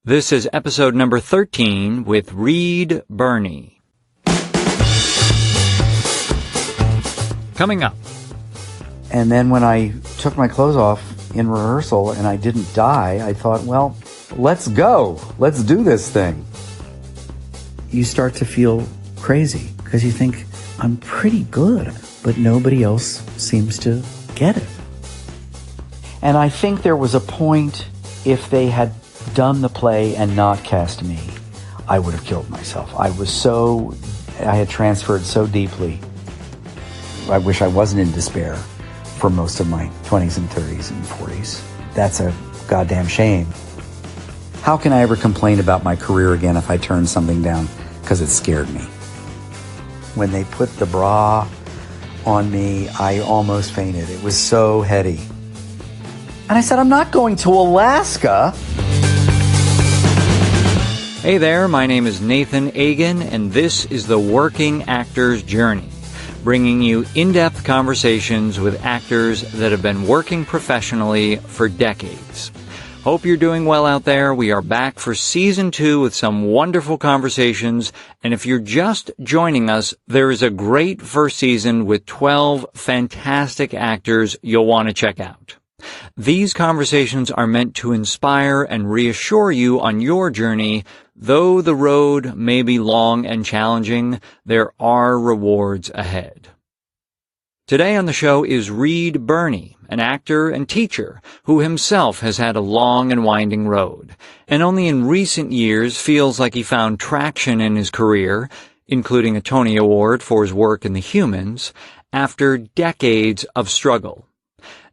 This is episode number 13 with Reed Birney. Coming up. And then when I took my clothes off in rehearsal and I didn't die, I thought, well, let's go. Let's do this thing. You start to feel crazy because you think, I'm pretty good, but nobody else seems to get it. And I think there was a point, if they had done the play and not cast me, I would have killed myself. I had transferred so deeply. I wish I wasn't in despair for most of my 20s and 30s and 40s. That's a goddamn shame. How can I ever complain about my career again if I turn something down because it scared me? When they put the bra on me, I almost fainted. It was so heady. And I said, I'm not going to Alaska. Hey there, my name is Nathan Agan, and this is The Working Actor's Journey, bringing you in-depth conversations with actors that have been working professionally for decades. Hope you're doing well out there. We are back for season 2 with some wonderful conversations, and if you're just joining us, there is a great first season with 12 fantastic actors you'll want to check out. These conversations are meant to inspire and reassure you on your journey. Though the road may be long and challenging, there are rewards ahead. Today on the show is Reed Birney, an actor and teacher who himself has had a long and winding road, and only in recent years feels like he found traction in his career, including a Tony Award for his work in The Humans, after decades of struggle.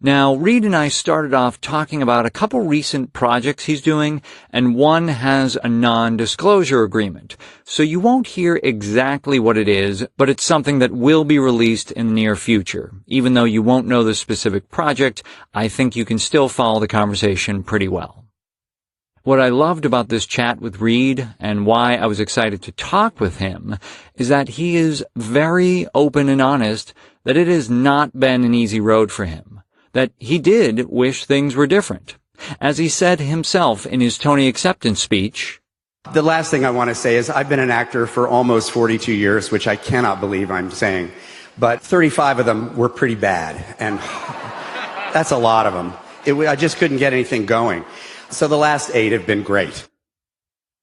Now, Reed and I started off talking about a couple recent projects he's doing, and one has a non-disclosure agreement. So you won't hear exactly what it is, but it's something that will be released in the near future. Even though you won't know the specific project, I think you can still follow the conversation pretty well. What I loved about this chat with Reed, and why I was excited to talk with him, is that he is very open and honest that it has not been an easy road for him. That he did wish things were different. As he said himself in his Tony acceptance speech, the last thing I want to say is I've been an actor for almost 42 years, which I cannot believe I'm saying, but 35 of them were pretty bad, and that's a lot of them. I just couldn't get anything going. So the last 8 have been great.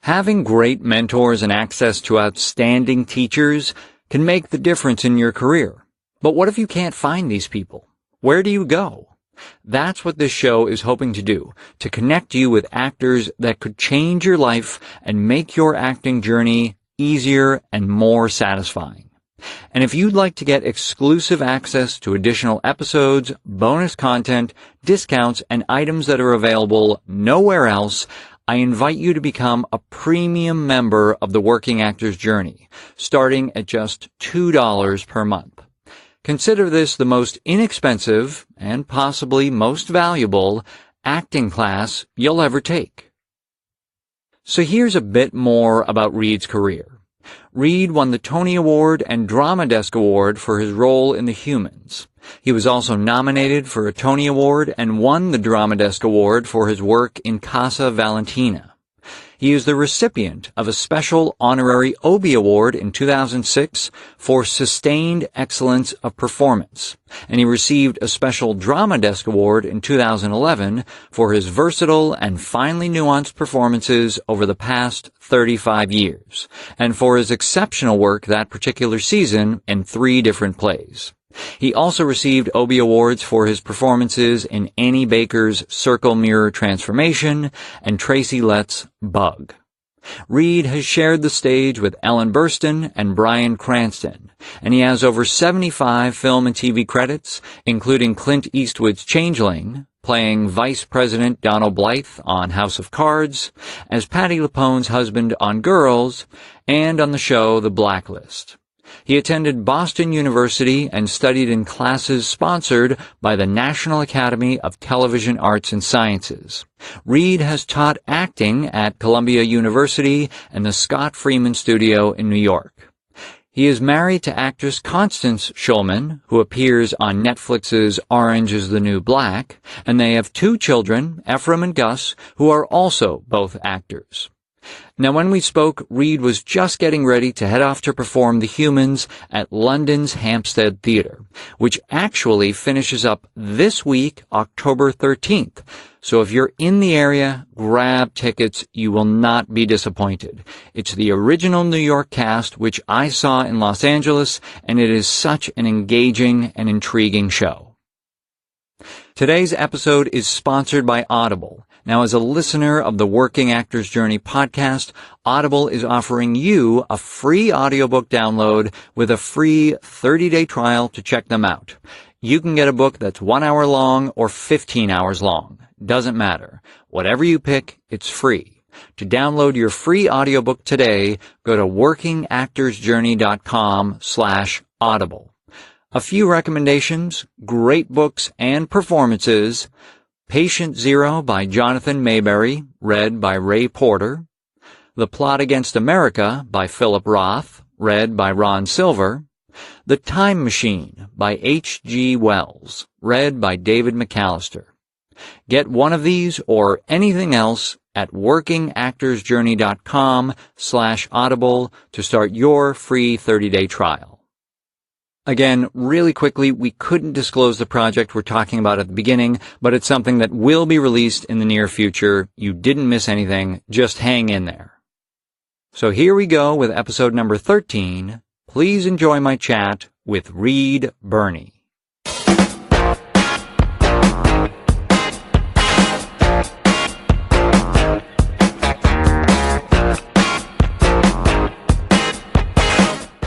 Having great mentors and access to outstanding teachers can make the difference in your career. But what if you can't find these people? Where do you go? That's what this show is hoping to do, to connect you with actors that could change your life and make your acting journey easier and more satisfying. And if you'd like to get exclusive access to additional episodes, bonus content, discounts, and items that are available nowhere else, I invite you to become a premium member of the Working Actor's Journey, starting at just $2 per month. Consider this the most inexpensive and possibly most valuable acting class you'll ever take. So here's a bit more about Reed's career. Reed won the Tony Award and Drama Desk Award for his role in The Humans. He was also nominated for a Tony Award and won the Drama Desk Award for his work in Casa Valentina. He is the recipient of a special honorary Obie Award in 2006 for sustained excellence of performance, and he received a special Drama Desk Award in 2011 for his versatile and finely nuanced performances over the past 35 years, and for his exceptional work that particular season in 3 different plays. He also received Obie Awards for his performances in Annie Baker's Circle Mirror Transformation and Tracy Letts' Bug. Reed has shared the stage with Ellen Burstyn and Bryan Cranston, and he has over 75 film and TV credits, including Clint Eastwood's Changeling, playing Vice President Donald Blythe on House of Cards, as Patti LuPone's husband on Girls, and on the show The Blacklist. He attended Boston University and studied in classes sponsored by the National Academy of Television Arts and Sciences. Reed has taught acting at Columbia University and the Scott Freeman Studio in New York. He is married to actress Constance Schulman, who appears on Netflix's Orange is the New Black, and they have 2 children, Ephraim and Gus, who are also both actors. Now, when we spoke, Reed was just getting ready to head off to perform The Humans at London's Hampstead Theatre, which actually finishes up this week, October 13th. So if you're in the area, grab tickets. You will not be disappointed. It's the original New York cast, which I saw in Los Angeles, and it is such an engaging and intriguing show. Today's episode is sponsored by Audible. Now, as a listener of the Working Actor's Journey podcast, Audible is offering you a free audiobook download with a free 30-day trial to check them out. You can get a book that's 1 hour long or 15 hours long. Doesn't matter. Whatever you pick, it's free. To download your free audiobook today, go to workingactorsjourney.com/audible. A few recommendations, great books and performances. Patient Zero by Jonathan Mayberry, read by Ray Porter. The Plot Against America by Philip Roth, read by Ron Silver. The Time Machine by H.G. Wells, read by David McAllister. Get one of these or anything else at workingactorsjourney.com/audible to start your free 30-day trial. Again, really quickly, we couldn't disclose the project we're talking about at the beginning, but it's something that will be released in the near future. You didn't miss anything. Just hang in there. So here we go with episode number 13. Please enjoy my chat with Reed Birney.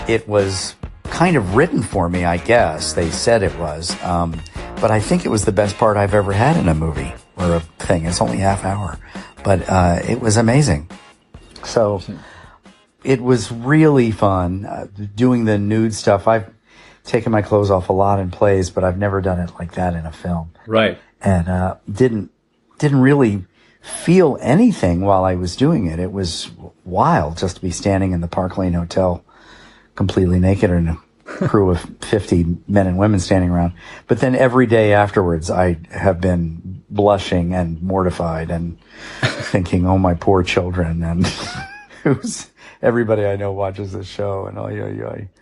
It was kind of written for me, I guess. They said it was. But I think it was the best part I've ever had in a movie or a thing. It's only half hour. But it was amazing. So it was really fun doing the nude stuff. I've taken my clothes off a lot in plays, but I've never done it like that in a film. Right. And didn't really feel anything while I was doing it. It was wild just to be standing in the Park Lane Hotel completely naked and a crew of 50 men and women standing around. But then every day afterwards, I have been blushing and mortified and thinking, oh, my poor children. And everybody I know watches this show. And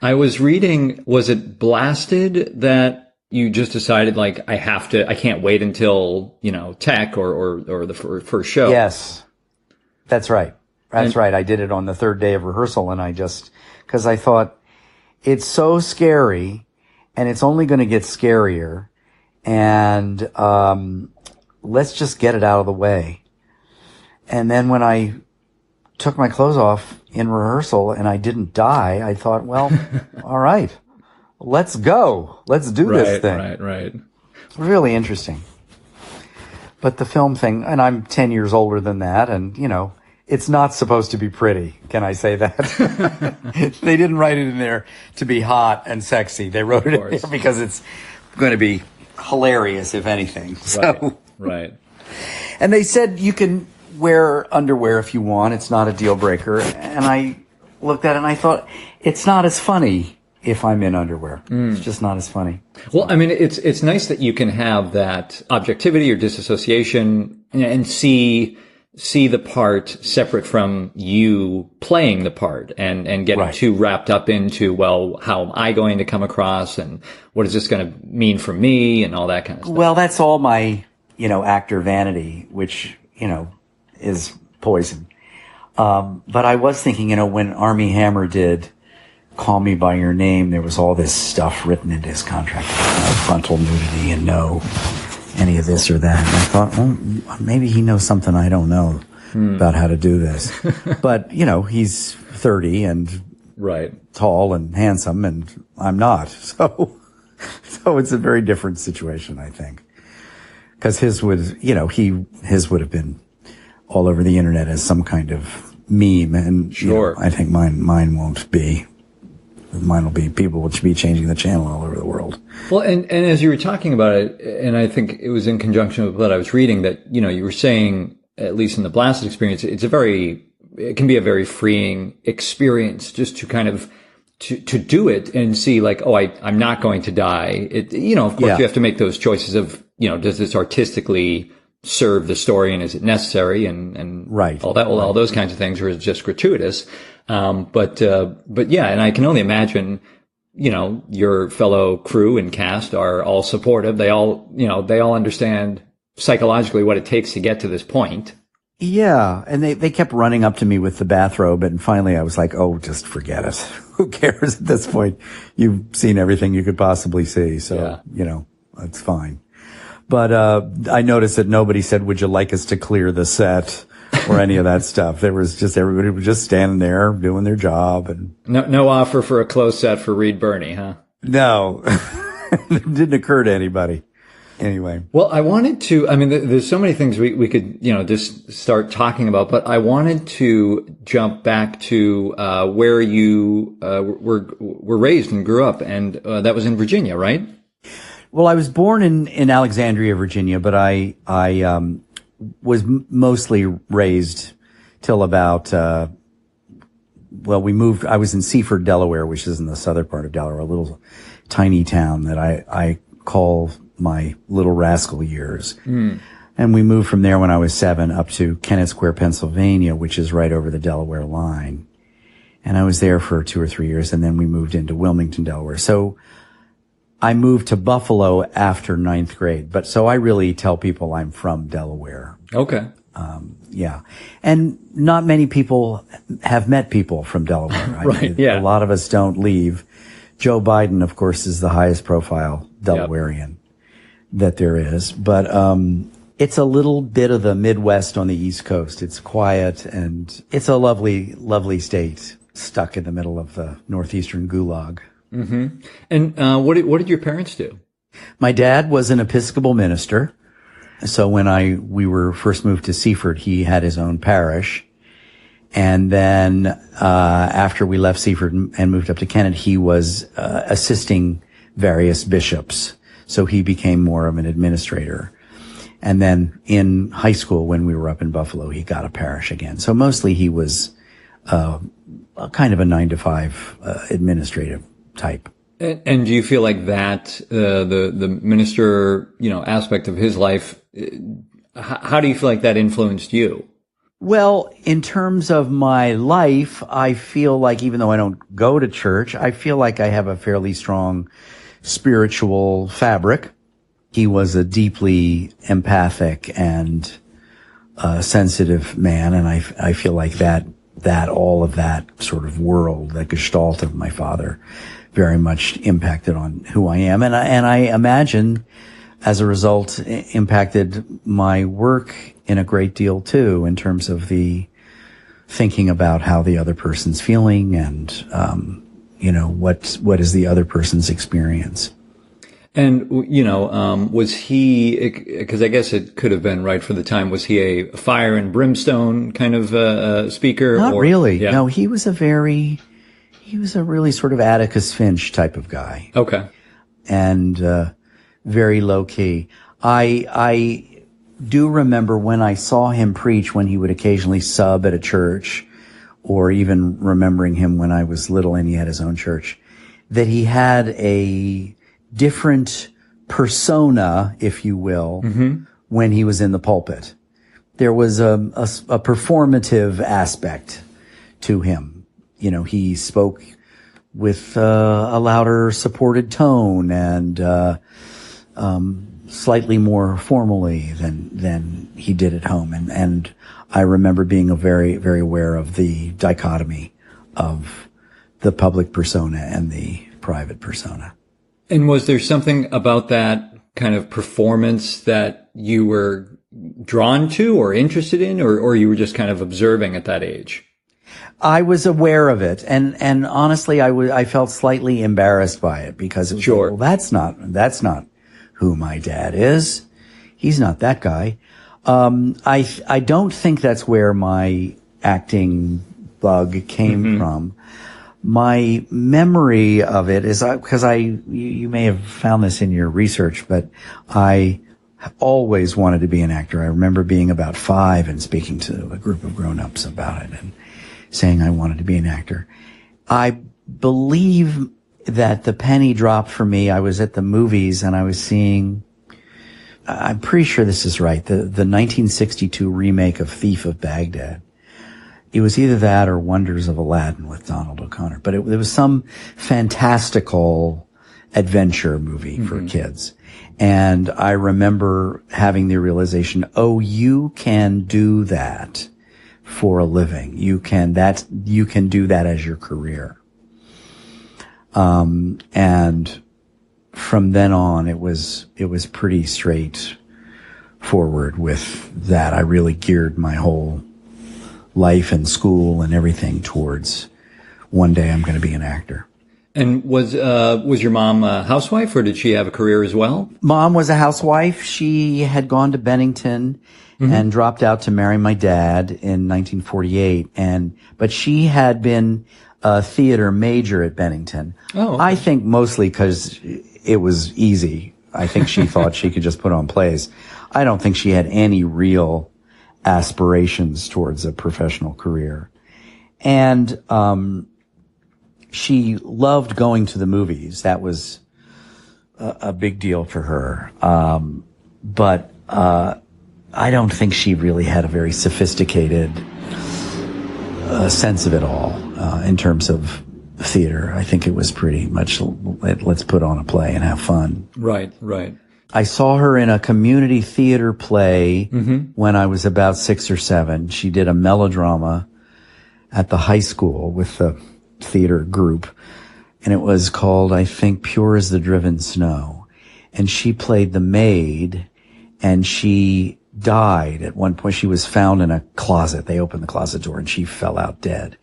I was reading, was it Blasted that you just decided, like, I can't wait until, tech or the first show? Yes, that's right. That's right. I did it on the 3rd day of rehearsal, and because I thought, it's so scary, and it's only going to get scarier, and let's just get it out of the way. And then when I took my clothes off in rehearsal and I didn't die, I thought, well, all right, let's go. Let's do this thing. Right. Really interesting. But the film thing, and I'm 10 years older than that, and, it's not supposed to be pretty. Can I say that? They didn't write it in there to be hot and sexy. They wrote it in there because it's going to be hilarious, if anything. Right. And they said you can wear underwear if you want. It's not a deal breaker. And I looked at it and I thought, it's not as funny if I'm in underwear. It's just not as funny. Well, I mean, it's nice that you can have that objectivity or disassociation and see the part separate from you playing the part and getting too wrapped up into, well, how am I going to come across and what is this going to mean for me and all that kind of stuff. Well, that's all my, actor vanity, which, is poison. But I was thinking, when Armie Hammer did Call Me By Your Name, there was all this stuff written into his contract, no frontal nudity and no any of this or that. And I thought, well, maybe he knows something I don't know about how to do this. But, he's 30 and tall and handsome, and I'm not. So it's a very different situation, I think. Because his would have been all over the internet as some kind of meme, and I think mine won't be. Mine will be, people will be changing the channel all over the world. Well, and as you were talking about it, and I think it was in conjunction with what I was reading, that, you were saying, at least in the Blasted experience, it can be a very freeing experience just to kind of to do it and see like, oh, I'm not going to die. Of course you have to make those choices of, does this artistically serve the story and is it necessary and right. all that, all those kinds of things, or is it just gratuitous? But yeah, and I can only imagine, your fellow crew and cast are all supportive. They all understand psychologically what it takes to get to this point. Yeah. And they kept running up to me with the bathrobe. And finally I was like, oh, just forget it. Who cares at this point? You've seen everything you could possibly see. So, it's fine. But, I noticed that nobody said, would you like us to clear the set or any of that stuff? There was just, everybody was just standing there doing their job and. No offer for a closed set for Birney, huh? No. It didn't occur to anybody. Anyway. Well, I wanted to, there's so many things we could, just start talking about, but I wanted to jump back to, where you, were raised and grew up, and, that was in Virginia, right? Well, I was born in Alexandria, Virginia, but I was mostly raised till about, we moved, I was in Seaford, Delaware, which is in the southern part of Delaware, a little tiny town that I call my little rascal years. And we moved from there when I was 7 up to Kennett Square, Pennsylvania, which is right over the Delaware line. And I was there for 2 or 3 years, and then we moved into Wilmington, Delaware. So I moved to Buffalo after 9th grade, but so I really tell people I'm from Delaware. Okay. Yeah. And not many people have met people from Delaware. Right. Yeah. A lot of us don't leave. Joe Biden, of course, is the highest profile Delawarean that there is. But, it's a little bit of the Midwest on the East Coast. It's quiet and it's a lovely, lovely state stuck in the middle of the northeastern gulag. Mm-hmm. And, what did your parents do? My dad was an Episcopal minister. So when we were first moved to Seaford, he had his own parish. And then, after we left Seaford and moved up to Kennett, he was, assisting various bishops. So he became more of an administrator. And then in high school, when we were up in Buffalo, he got a parish again. So mostly he was, kind of a 9-to-5, administrative type. And do you feel like that, the minister, aspect of his life, how do you feel like that influenced you? Well, in terms of my life, I feel like even though I don't go to church, I feel like I have a fairly strong spiritual fabric. He was a deeply empathic and sensitive man, and I feel like that all of that sort of world, that gestalt of my father, very much impacted on who I am, and I imagine, as a result, impacted my work in a great deal too, in terms of the thinking about how the other person's feeling and what is the other person's experience. And, was he, because I guess it could have been right for the time, was he a fire and brimstone kind of speaker? Not really. Yeah. No, he was a really sort of Atticus Finch type of guy. Okay. And very low key. I do remember when I saw him preach, when he would occasionally sub at a church, or even remembering him when I was little and he had his own church, that he had a different persona, if you will, when he was in the pulpit. There was a performative aspect to him. He spoke with a louder supported tone and slightly more formally than he did at home. And I remember being very, very aware of the dichotomy of the public persona and the private persona. And was there something about that kind of performance that you were drawn to or interested in, or you were just kind of observing at that age? I was aware of it, and honestly, I felt slightly embarrassed by it, because it was sure. Like, well, that's not who my dad is. He's not that guy. I don't think that's where my acting bug came from. My memory of it is because you may have found this in your research, but I always wanted to be an actor. I remember being about 5 and speaking to a group of grown-ups about it and saying I wanted to be an actor. I believe that the penny dropped for me. I was at the movies and I was seeing, I'm pretty sure this is right, the 1962 remake of Thief of Baghdad. It was either that or Wonders of Aladdin with Donald O'Connor. But it was some fantastical adventure movie for kids. And I remember having the realization, oh, you can do that for a living. You can do that as your career. And from then on, it was pretty straightforward with that. I really geared my whole life and school and everything towards one day I'm going to be an actor. And was your mom a housewife, or did she have a career as well? Mom was a housewife. She had gone to Bennington and dropped out to marry my dad in 1948. But she had been a theater major at Bennington. Oh, okay. I think mostly because it was easy. I think she thought she could just put on plays. I don't think she had any real aspirations towards a professional career. And she loved going to the movies. That was a big deal for her. But I don't think she really had a very sophisticated sense of it all in terms of theater. I think it was pretty much, let's put on a play and have fun. Right, right. I saw her in a community theater play when I was about 6 or 7. She did a melodrama at the high school with the theater group, and it was called, I think, Pure as the Driven Snow. And she played the maid, and she died at one point. She was found in a closet. They opened the closet door, and she fell out dead.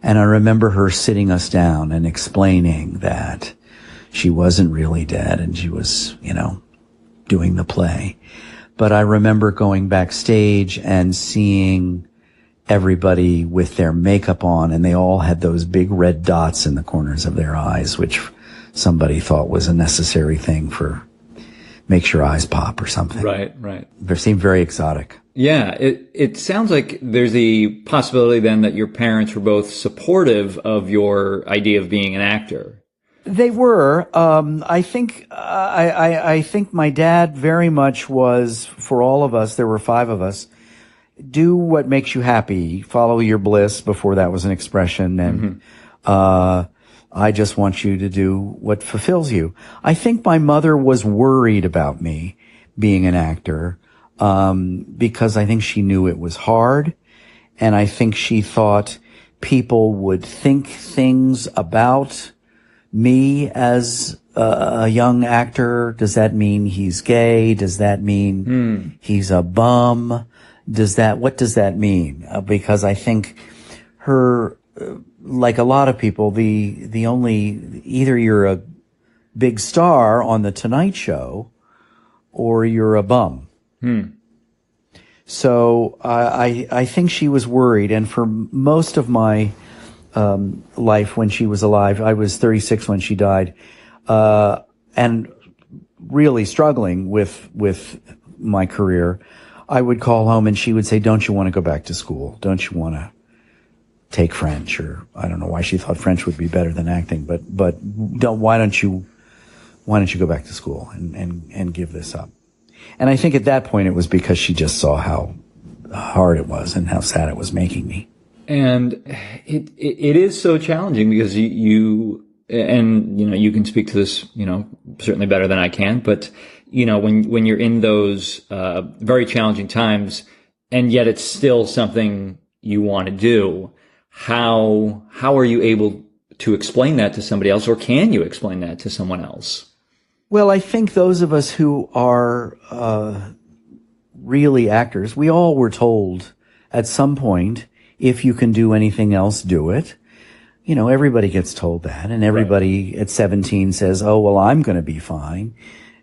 And I remember her sitting us down and explaining that she wasn't really dead, and she was, doing the play. But I remember going backstage and seeing everybody with their makeup on, and they all had those big red dots in the corners of their eyes, which somebody thought was a necessary thing for makes your eyes pop or something. Right, right. They seemed very exotic. Yeah, it sounds like there's a possibility then that your parents were both supportive of your idea of being an actor. They were. I think my dad very much was, for all of us, there were 5 of us, do what makes you happy, follow your bliss, before that was an expression, and I just want you to do what fulfills you. I think my mother was worried about me being an actor, because I think she knew it was hard, and I think she thought people would think things about me as a young actor. Does that mean he's gay? Does that mean he's a bum? What does that mean? Because I think her, like a lot of people, the only, either you're a big star on the Tonight Show or you're a bum. So I think she was worried. And for most of my life when she was alive, I was 36 when she died, and really struggling with my career, I would call home and she would say, don't you want to go back to school? Don't you want to take French? Or I don't know why she thought French would be better than acting, but why don't you go back to school and give this up? And I think at that point it was because she just saw how hard it was and how sad it was making me. And it is so challenging because you can speak to this, certainly better than I can, but when you're in those very challenging times, and yet it's still something you want to do, how are you able to explain that to somebody else, or can you explain that to someone else? Well, I think those of us who are really actors, we all were told at some point, if you can do anything else, do it. Everybody gets told that, and everybody at 17 says, oh, well, I'm going to be fine.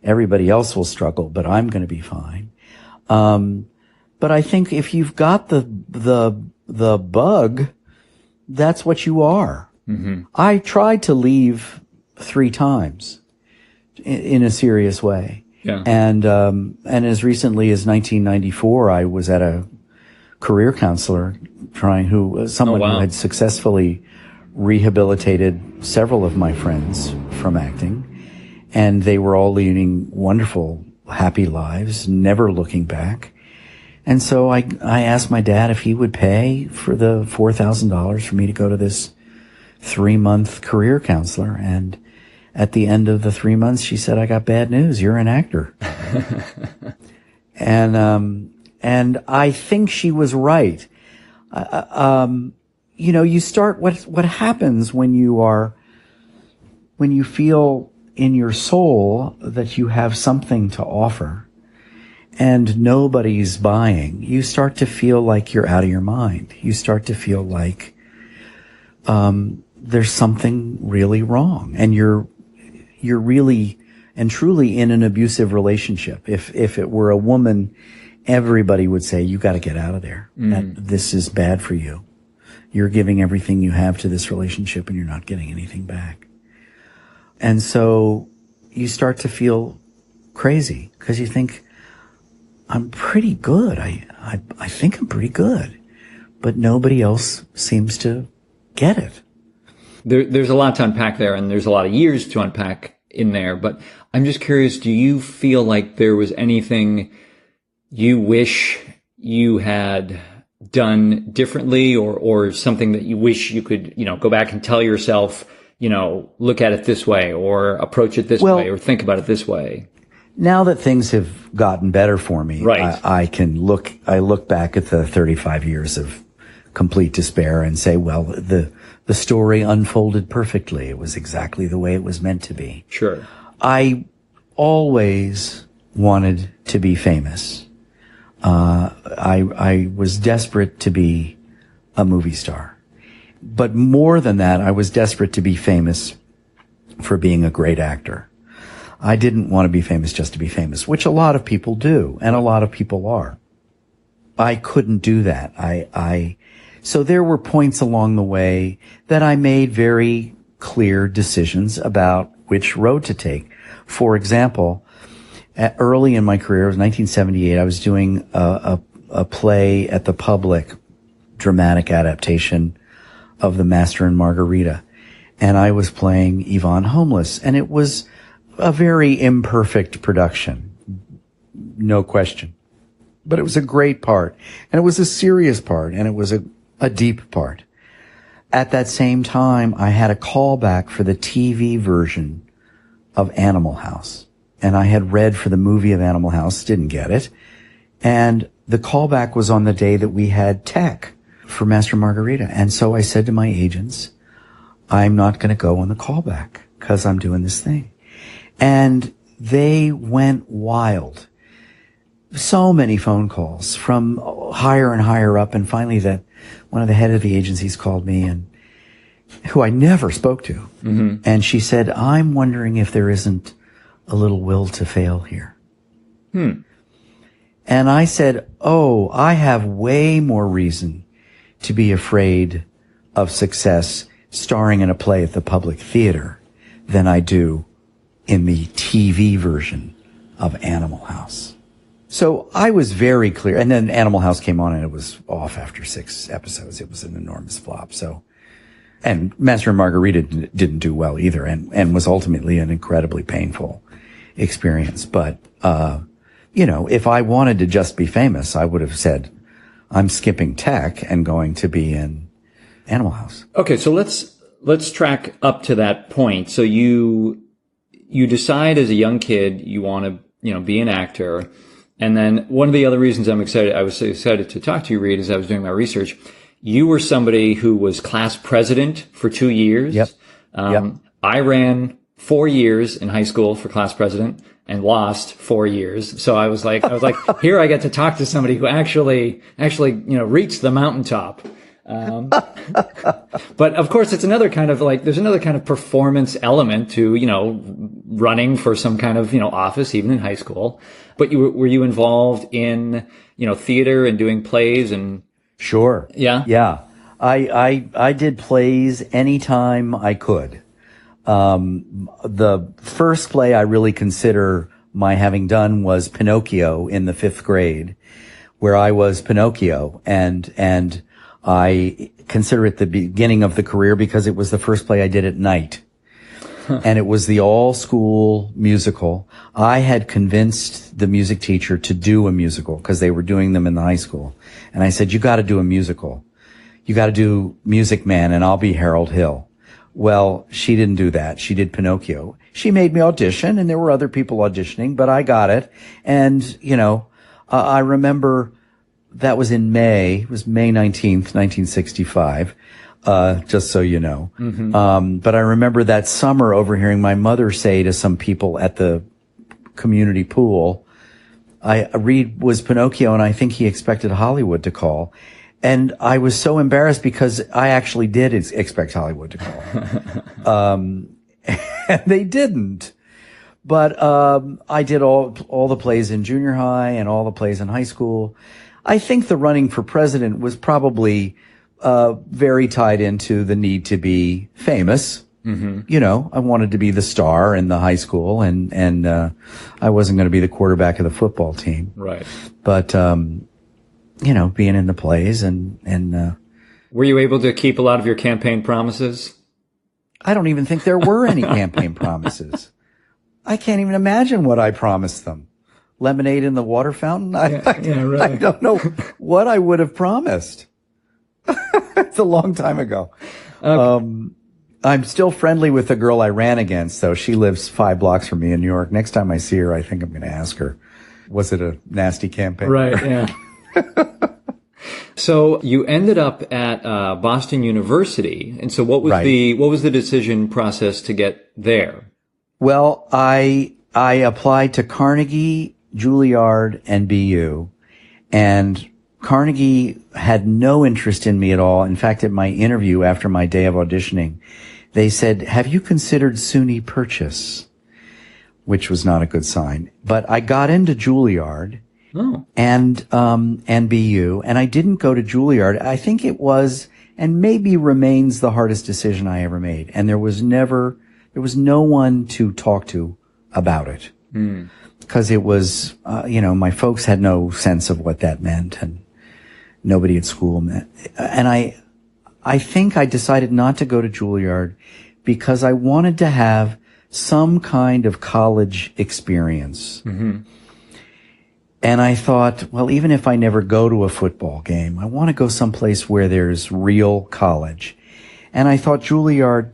Everybody else will struggle, but I'm going to be fine. But I think if you've got the bug, that's what you are. I tried to leave 3 times in a serious way. Yeah. And as recently as 1994, I was at a career counselor who had successfully rehabilitated several of my friends from acting, and they were all leading wonderful, happy lives, never looking back. And so I asked my dad if he would pay for the $4,000 for me to go to this 3-month career counselor. And at the end of the 3 months, she said, "I got bad news. You're an actor." And I think she was right. You start, what happens when you feel in your soul that you have something to offer and nobody's buying, you start to feel like you're out of your mind. You start to feel like, there's something really wrong, and you're really and truly in an abusive relationship. If it were a woman, everybody would say, "You got to get out of there. This is bad for you. You're giving everything you have to this relationship and you're not getting anything back." And so you start to feel crazy because you think, I'm pretty good. I think I'm pretty good, but nobody else seems to get it. There's a lot to unpack there, and there's a lot of years to unpack in there, but I'm just curious, do you feel like there was anything you wish you had done differently, or something that you wish you could, go back and tell yourself, look at it this way, or approach it this way, or think about it this way? Now that things have gotten better for me, right. I look back at the 35 years of complete despair and say, well, the story unfolded perfectly. It was exactly the way it was meant to be. Sure. I always wanted to be famous. I was desperate to be a movie star. But more than that, I was desperate to be famous for being a great actor. I didn't want to be famous just to be famous, which a lot of people do, and a lot of people are. I couldn't do that. So there were points along the way that I made very clear decisions about which road to take. For example, early in my career, it was 1978, I was doing a play at the Public, dramatic adaptation of The Master and Margarita. And I was playing Yvonne Homeless, and it was a very imperfect production, no question. But it was a great part, and it was a serious part, and it was a deep part. At that same time, I had a callback for the TV version of Animal House, and I had read for the movie of Animal House, didn't get it, and the callback was on the day that we had tech for Master Margarita. And so I said to my agents, I'm not going to go on the callback because I'm doing this thing. And they went wild. So many phone calls from higher and higher up. And finally one of the head of the agencies called me, and who I never spoke to. Mm-hmm. And she said, I'm wondering if there isn't a little will to fail here. And I said, I have way more reason to be afraid of success starring in a play at the Public Theater than I do in the TV version of Animal House. So I was very clear. And then Animal House came on and it was off after 6 episodes. It was an enormous flop. And Master and Margarita didn't do well either, and was ultimately an incredibly painful experience. But, if I wanted to just be famous, I would have said, I'm skipping tech and going to be in Animal House. Okay. So let's track up to that point. So you decide as a young kid, you want to, be an actor. And then one of the other reasons I was so excited to talk to you, Reed, as I was doing my research, you were somebody who was class president for 2 years. Yep. I ran 4 years in high school for class president and lost 4 years. So I was like, here I get to talk to somebody who actually, reached the mountaintop. But of course, it's another kind of there's another kind of performance element to, running for some kind of, office, even in high school. But were you involved in, theater and doing plays and? Sure. Yeah. Yeah. I did plays anytime I could. The first play I really consider my having done was Pinocchio in the 5th grade, where I was Pinocchio, and I consider it the beginning of the career because it was the first play I did at night. And it was the all-school musical. I had convinced the music teacher to do a musical because they were doing them in the high school. And I said, you got to do a musical. You got to do Music Man, and I'll be Harold Hill. Well, she didn't do that. She did Pinocchio. She made me audition, and there were other people auditioning, but I got it. And, I remember that was in May. It was May 19th, 1965. Just so you know. Mm-hmm. But I remember that summer overhearing my mother say to some people at the community pool, Reed was Pinocchio, and I think he expected Hollywood to call. And I was so embarrassed because I actually did expect Hollywood to call. And they didn't. But, I did all the plays in junior high and all the plays in high school. I think the running for president was probably very tied into the need to be famous. Mm-hmm. I wanted to be the star in the high school, and I wasn't going to be the quarterback of the football team. Right. But, being in the plays and were you able to keep a lot of your campaign promises? I don't even think there were any campaign promises. I can't even imagine what I promised them. Lemonade in the water fountain? Right. I don't know what I would have promised. It's a long time ago. Okay. I'm still friendly with the girl I ran against, though. She lives 5 blocks from me in New York. Next time I see her, I think I'm going to ask her, was it a nasty campaign? Right, yeah. So you ended up at Boston University. And so what was the decision process to get there? Well, I applied to Carnegie, Juilliard, and BU, and Carnegie had no interest in me at all. In fact, at my interview after my day of auditioning, they said, have you considered SUNY Purchase? Which was not a good sign. But I got into Juilliard and BU, and I didn't go to Juilliard. I think it was, and maybe remains, the hardest decision I ever made. And there was no one to talk to about it. Because it was, my folks had no sense of what that meant, and nobody at school met. And I think I decided not to go to Juilliard because I wanted to have some kind of college experience. Mm-hmm. And I thought, well, even if I never go to a football game, I want to go someplace where there's real college. And I thought Juilliard,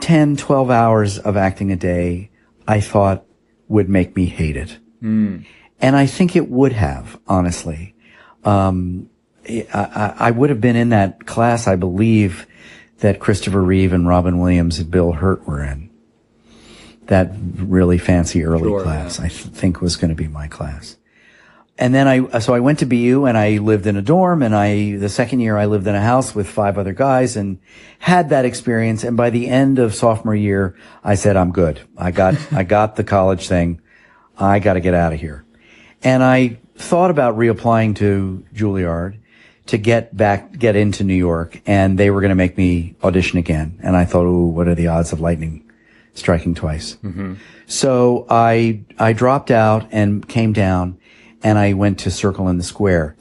10, 12 hours of acting a day, I thought would make me hate it. And I think it would have, honestly. I would have been in that class, I believe, that Christopher Reeve and Robin Williams and Bill Hurt were in. That really fancy early class, yeah. I think was going to be my class. And then I went to BU and I lived in a dorm, and the second year I lived in a house with 5 other guys and had that experience. And by the end of sophomore year, I said, I'm good. I got the college thing. I got to get out of here. And I thought about reapplying to Juilliard to get into New York, and they were going to make me audition again. And I thought, ooh, what are the odds of lightning striking twice? Mm-hmm. So I dropped out and came down, and I went to Circle in the Square.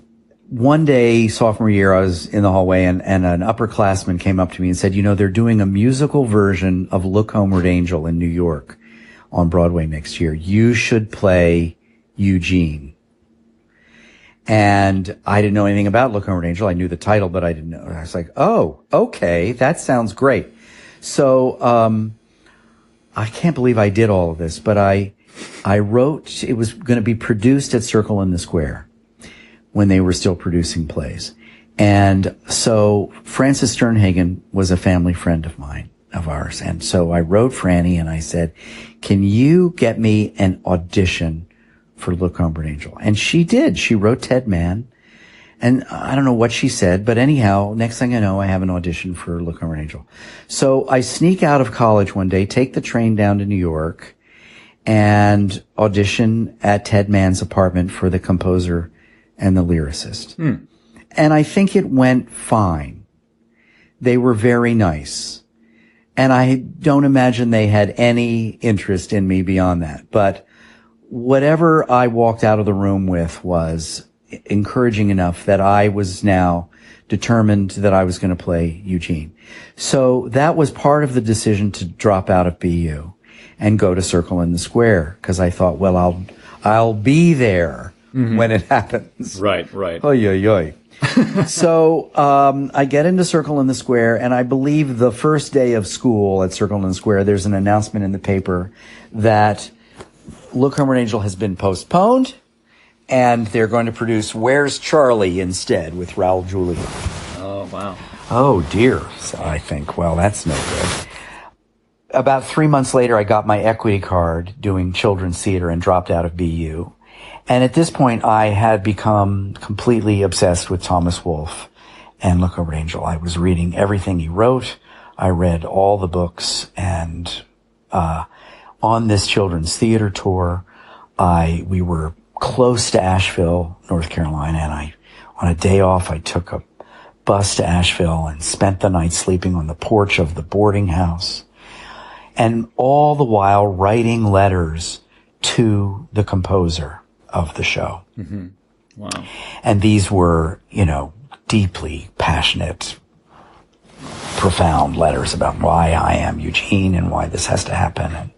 One day, sophomore year, I was in the hallway, and an upperclassman came up to me and said, they're doing a musical version of Look Homeward Angel in New York on Broadway next year. You should play Eugene. And I didn't know anything about Look Homeward Angel. I knew the title, but I didn't know. I was like, oh, okay, that sounds great. So, I can't believe I did all of this, but I wrote, it was going to be produced at Circle in the Square when they were still producing plays. And so Frances Sternhagen was a family friend of ours. And so I wrote Franny and I said, can you get me an audition for Look Homeward Angel? And she did. She wrote Ted Mann. And I don't know what she said, but anyhow, next thing I know, I have an audition for Look Homeward Angel. So I sneak out of college one day, take the train down to New York, and audition at Ted Mann's apartment for the composer and the lyricist. And I think it went fine. They were very nice. And I don't imagine they had any interest in me beyond that. But whatever I walked out of the room with was encouraging enough that I was now determined that I was going to play Eugene. So that was part of the decision to drop out of BU and go to Circle in the Square, because I thought, well, I'll be there when it happens. Right. Oy, oy, oy. So I get into Circle in the Square, and I believe the first day of school at Circle in the Square, there's an announcement in the paper that Look Homeward Angel has been postponed, and they're going to produce Where's Charlie instead with Raul Julia. Oh, wow. Oh, dear. So I think, well, that's no good. About 3 months later, I got my equity card doing children's theater and dropped out of BU. And at this point, I had become completely obsessed with Thomas Wolfe and Look Homeward Angel. I was reading everything he wrote. I read all the books. And on this children's theater tour, we were close to Asheville, North Carolina, and on a day off, I took a bus to Asheville and spent the night sleeping on the porch of the boarding house, and all the while writing letters to the composer of the show. Mm-hmm. Wow. And these were, deeply passionate, profound letters about why I am Eugene and why this has to happen.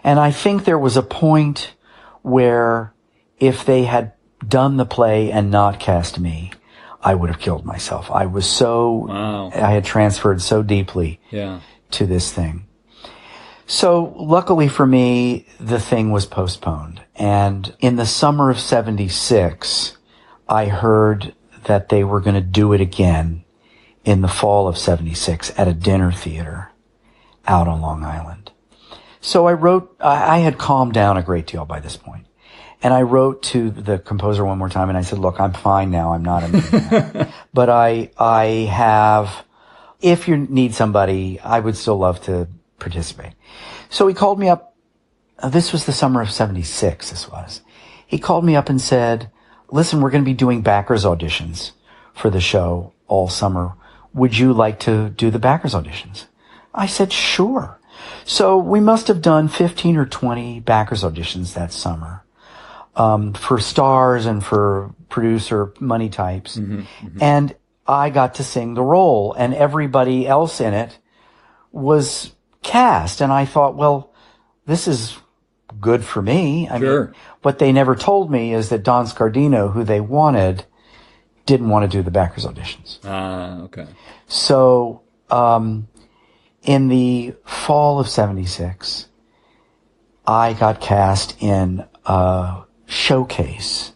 And I think there was a point where if they had done the play and not cast me, I would have killed myself. I was Wow. I had transferred so deeply to this thing. So luckily for me, the thing was postponed. And in the summer of 76, I heard that they were going to do it again in the fall of 76 at a dinner theater out on Long Island. So I had calmed down a great deal by this point. And I wrote to the composer one more time, and I said, look, I'm fine now. I'm not a but I have, if you need somebody, I would still love to participate. So he called me up. This was the summer of 76, He called me up and said, listen, we're going to be doing backers auditions for the show all summer. Would you like to do the backers auditions? I said, sure. So we must have done 15 or 20 backers auditions that summer. For stars and for producer money types. Mm-hmm, mm-hmm. And I got to sing the role, and everybody else in it was cast. And I thought, well, this is good for me. I mean, what they never told me is that Don Scardino, who they wanted, didn't want to do the backers auditions. Okay. So, in the fall of 76, I got cast in a showcase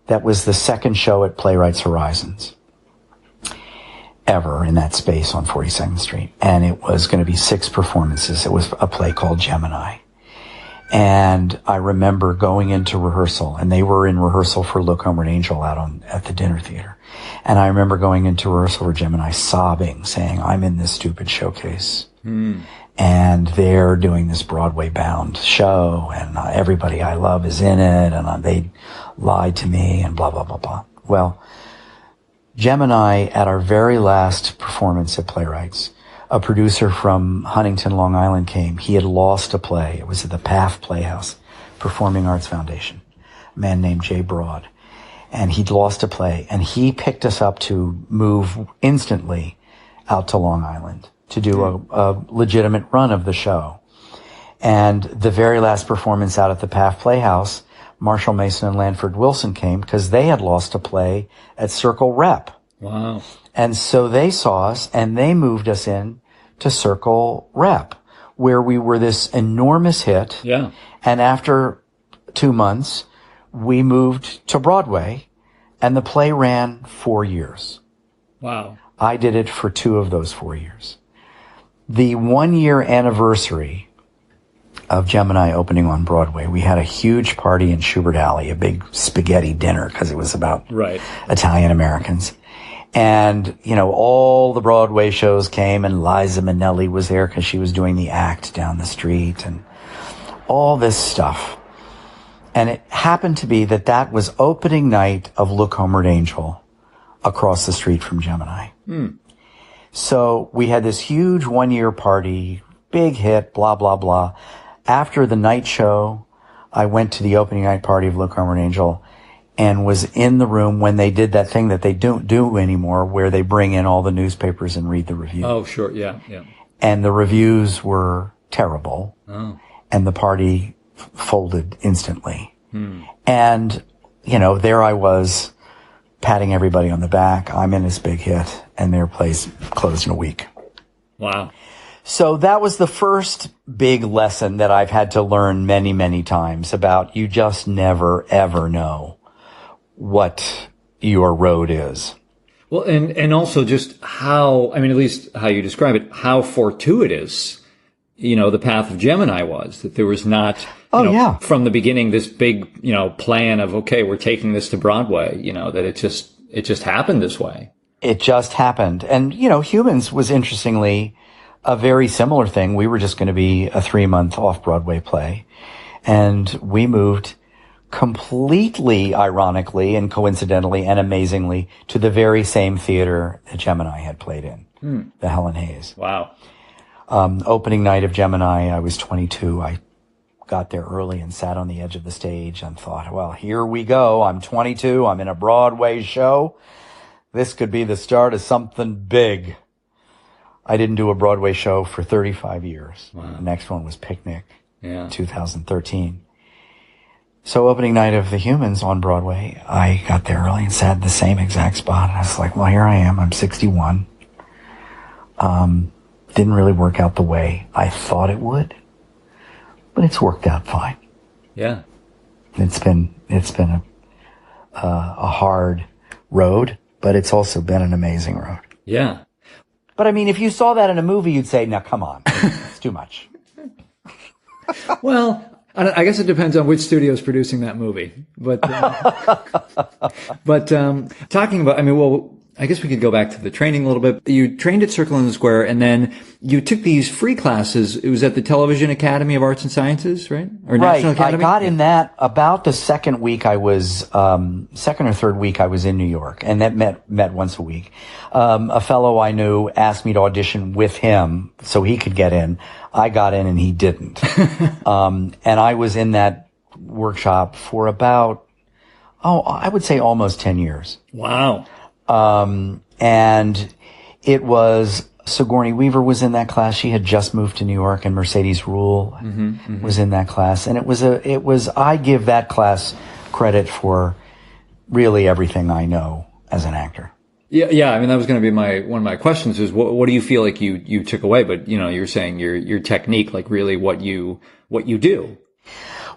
that was the second show at Playwrights Horizons ever in that space on 42nd Street. And it was going to be 6 performances. It was a play called Gemini. And I remember going into rehearsal, and they were in rehearsal for Look Homeward Angel at the dinner theater. And I remember going into rehearsal for Gemini sobbing, saying, I'm in this stupid showcase. And they're doing this Broadway-bound show, and everybody I love is in it, and they lied to me, and blah, blah, blah, blah. Well, Gemini, at our very last performance at Playwrights, a producer from Huntington, Long Island came. He had lost a play. It was at the PAF Playhouse, Performing Arts Foundation, a man named Jay Broad. And he'd lost a play, and he picked us up to move instantly out to Long Island to do a legitimate run of the show. And the very last performance out at the PAF Playhouse, Marshall Mason and Lanford Wilson came because they had lost a play at Circle Rep. Wow. And so they saw us, and they moved us in to Circle Rep, where we were this enormous hit. Yeah. And after 2 months, we moved to Broadway, and the play ran 4 years. Wow. I did it for 2 of those 4 years. The 1-year anniversary of Gemini opening on Broadway, we had a huge party in Schubert Alley, a big spaghetti dinner, because it was about Italian Americans. And, all the Broadway shows came, and Liza Minnelli was there because she was doing the act down the street, and all this stuff. And it happened to be that was opening night of Look Homeward Angel across the street from Gemini. So we had this huge 1-year party, big hit, blah, blah, blah. After the night show, I went to the opening night party of Look Homeward Angel, and was in the room when they did that thing that they don't do anymore, where they bring in all the newspapers and read the reviews. Oh, sure. Yeah. Yeah. And the reviews were terrible. Oh. And the party folded instantly. Hmm. And, you know, there I was patting everybody on the back. I'm in this big hit, and their place closed in a week. Wow. So that was the first big lesson that I've had to learn many, many times about you just never, ever know what your road is. Well, and also just how, I mean, at least how you describe it, how fortuitous, you know, the path of Gemini was, that there was not, from the beginning, this big, you know, plan of, okay, we're taking this to Broadway, you know, that it just happened this way. It just happened. And, you know, Humans was interestingly a very similar thing. We were just going to be a 3-month off-Broadway play. And we moved completely ironically and coincidentally and amazingly to the very same theater that Gemini had played in, the Helen Hayes. Wow. Opening night of Gemini, I was 22. I got there early and sat on the edge of the stage and thought, well, here we go. I'm 22. I'm in a Broadway show. This could be the start of something big. I didn't do a Broadway show for 35 years. Wow. The next one was Picnic, 2013. So opening night of The Humans on Broadway, I got there early and sat in the same exact spot. And I was like, well, here I am. I'm 61. Didn't really work out the way I thought it would, but it's worked out fine. Yeah. It's been a hard road, but it's also been an amazing road. Yeah. But I mean, if you saw that in a movie, you'd say, now come on, it's too much. Well, I guess it depends on which studio is producing that movie. But talking about, I mean, well, I guess we could go back to the training a little bit. You trained at Circle in the Square, and then you took these free classes. It was at the Television Academy of Arts and Sciences, right? Or National Academy? I got in that about the second week I was, second or third week I was in New York, and that met once a week. A fellow I knew asked me to audition with him so he could get in. I got in and he didn't. And I was in that workshop for about, I would say almost 10 years. Wow. And it was, Sigourney Weaver was in that class. She had just moved to New York, and Mercedes Ruehl was in that class. And it was, I give that class credit for really everything I know as an actor. Yeah. I mean, that was going to be one of my questions is what do you feel like you took away? But, you know, you're saying your technique, like really what you do.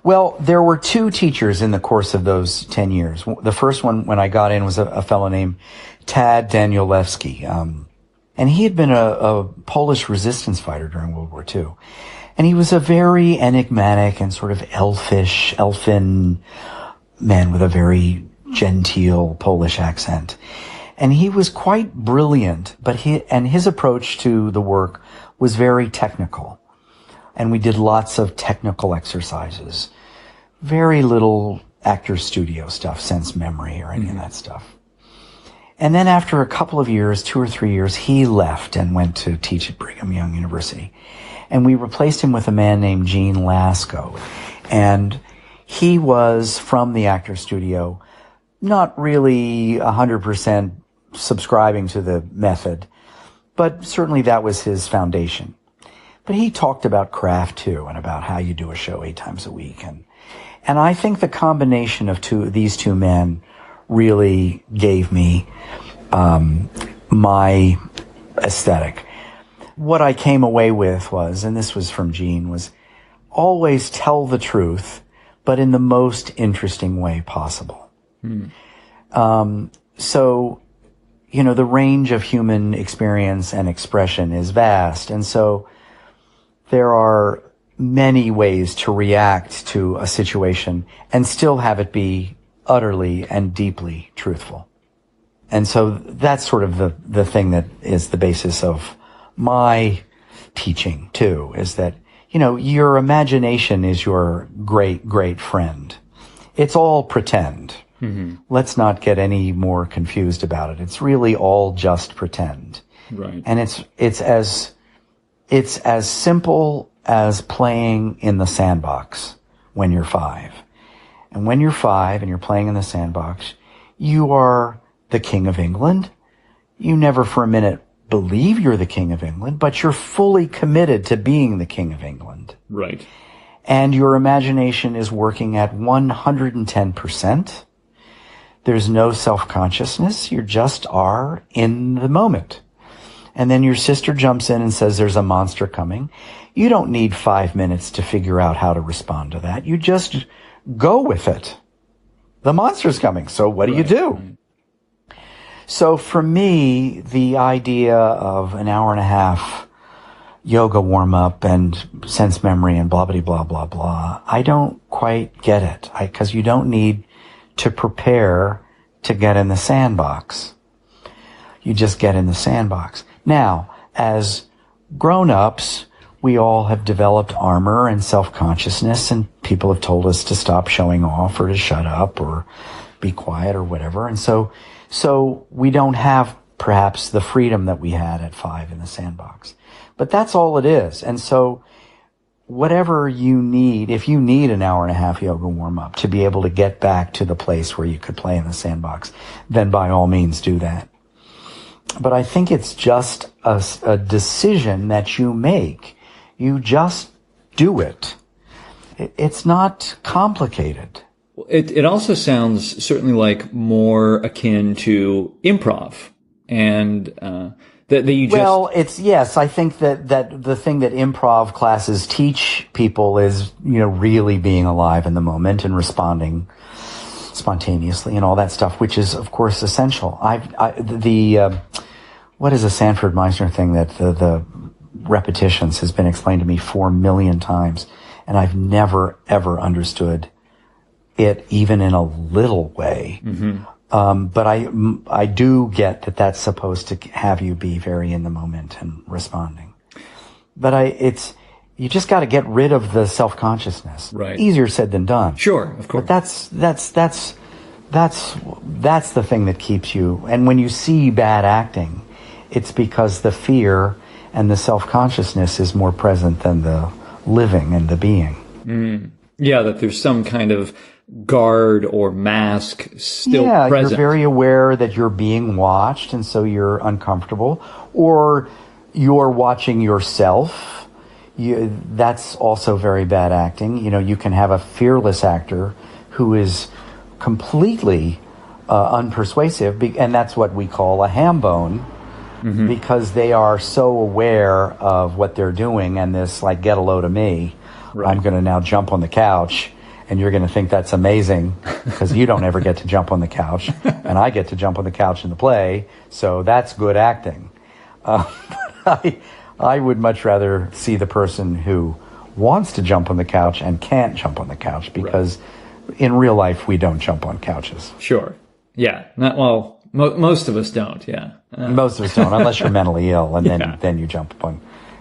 Well, there were two teachers in the course of those 10 years. The first one, when I got in, was a fellow named Tad Danielewski. And he had been a Polish resistance fighter during World War II. And he was a very enigmatic and sort of elfin man with a very genteel Polish accent. And he was quite brilliant, but his approach to the work was very technical. And we did lots of technical exercises. Very little actor studio stuff, sense memory or any of that stuff. And then after a couple of years, 2 or 3 years, he left and went to teach at Brigham Young University. And we replaced him with a man named Gene Lasko. And he was from the actor studio, not really 100% subscribing to the method, but certainly that was his foundation. But he talked about craft too, and about how you do a show 8 times a week. And I think the combination of these two men really gave me my aesthetic. What I came away with was, and this was from Gene, was always tell the truth, but in the most interesting way possible. So, you know, the range of human experience and expression is vast. And so there are many ways to react to a situation and still have it be utterly and deeply truthful. And so that's sort of the thing that is the basis of my teaching too, is that, you know, your imagination is your great, great friend. It's all pretend. Let's not get any more confused about it. It's really all just pretend. Right. And it's as simple as playing in the sandbox when you're 5. And when you're 5 and you're playing in the sandbox, you are the King of England. You never for a minute believe you're the King of England, but you're fully committed to being the King of England. Right. And your imagination is working at 110%. There's no self-consciousness. You just are in the moment. And then your sister jumps in and says there's a monster coming. You don't need 5 minutes to figure out how to respond to that. You just go with it. The monster's coming. So what do you do? So for me, the idea of an hour and a half yoga warm-up and sense memory and blah, blah, blah, blah, blah, I don't quite get it. Because you don't need to prepare to get in the sandbox. You just get in the sandbox. Now, as grown-ups, we all have developed armor and self-consciousness, and people have told us to stop showing off or to shut up or be quiet or whatever. And so we don't have perhaps the freedom that we had at 5 in the sandbox. But that's all it is. And so whatever you need, if you need an hour and a half yoga warm-up to be able to get back to the place where you could play in the sandbox, then by all means do that. But I think it's just a decision that you make. You just do it. It's not complicated. It also sounds certainly like more akin to improv, and that you just... Well, yes. I think that the thing that improv classes teach people is, really being alive in the moment and responding spontaneously and all that stuff, which is of course essential. What is a Sanford Meisner thing that the repetitions has been explained to me 4 million times, and I've never ever understood it even in a little way. Mm-hmm. But I do get that that's supposed to have you be very in the moment and responding. But you just got to get rid of the self-consciousness. Right. Easier said than done. Sure, of course. But that's the thing that keeps you. And when you see bad acting, it's because the fear and the self-consciousness is more present than the living and the being. Mm. Yeah, that there's some kind of guard or mask still present. Yeah, you're very aware that you're being watched, and so you're uncomfortable. Or you're watching yourself. That's also very bad acting. You can have a fearless actor who is completely unpersuasive, and that's what we call a ham bone. Mm-hmm. Because they are so aware of what they're doing and this, like, get a load of me. Right. I'm going to now jump on the couch, and you're going to think that's amazing because you don't ever get to jump on the couch, and I get to jump on the couch in the play, so that's good acting. I would much rather see the person who wants to jump on the couch and can't jump on the couch, because in real life we don't jump on couches. Sure. Yeah. Most of us don't, yeah. Most of us don't, unless you're mentally ill, and then you jump upon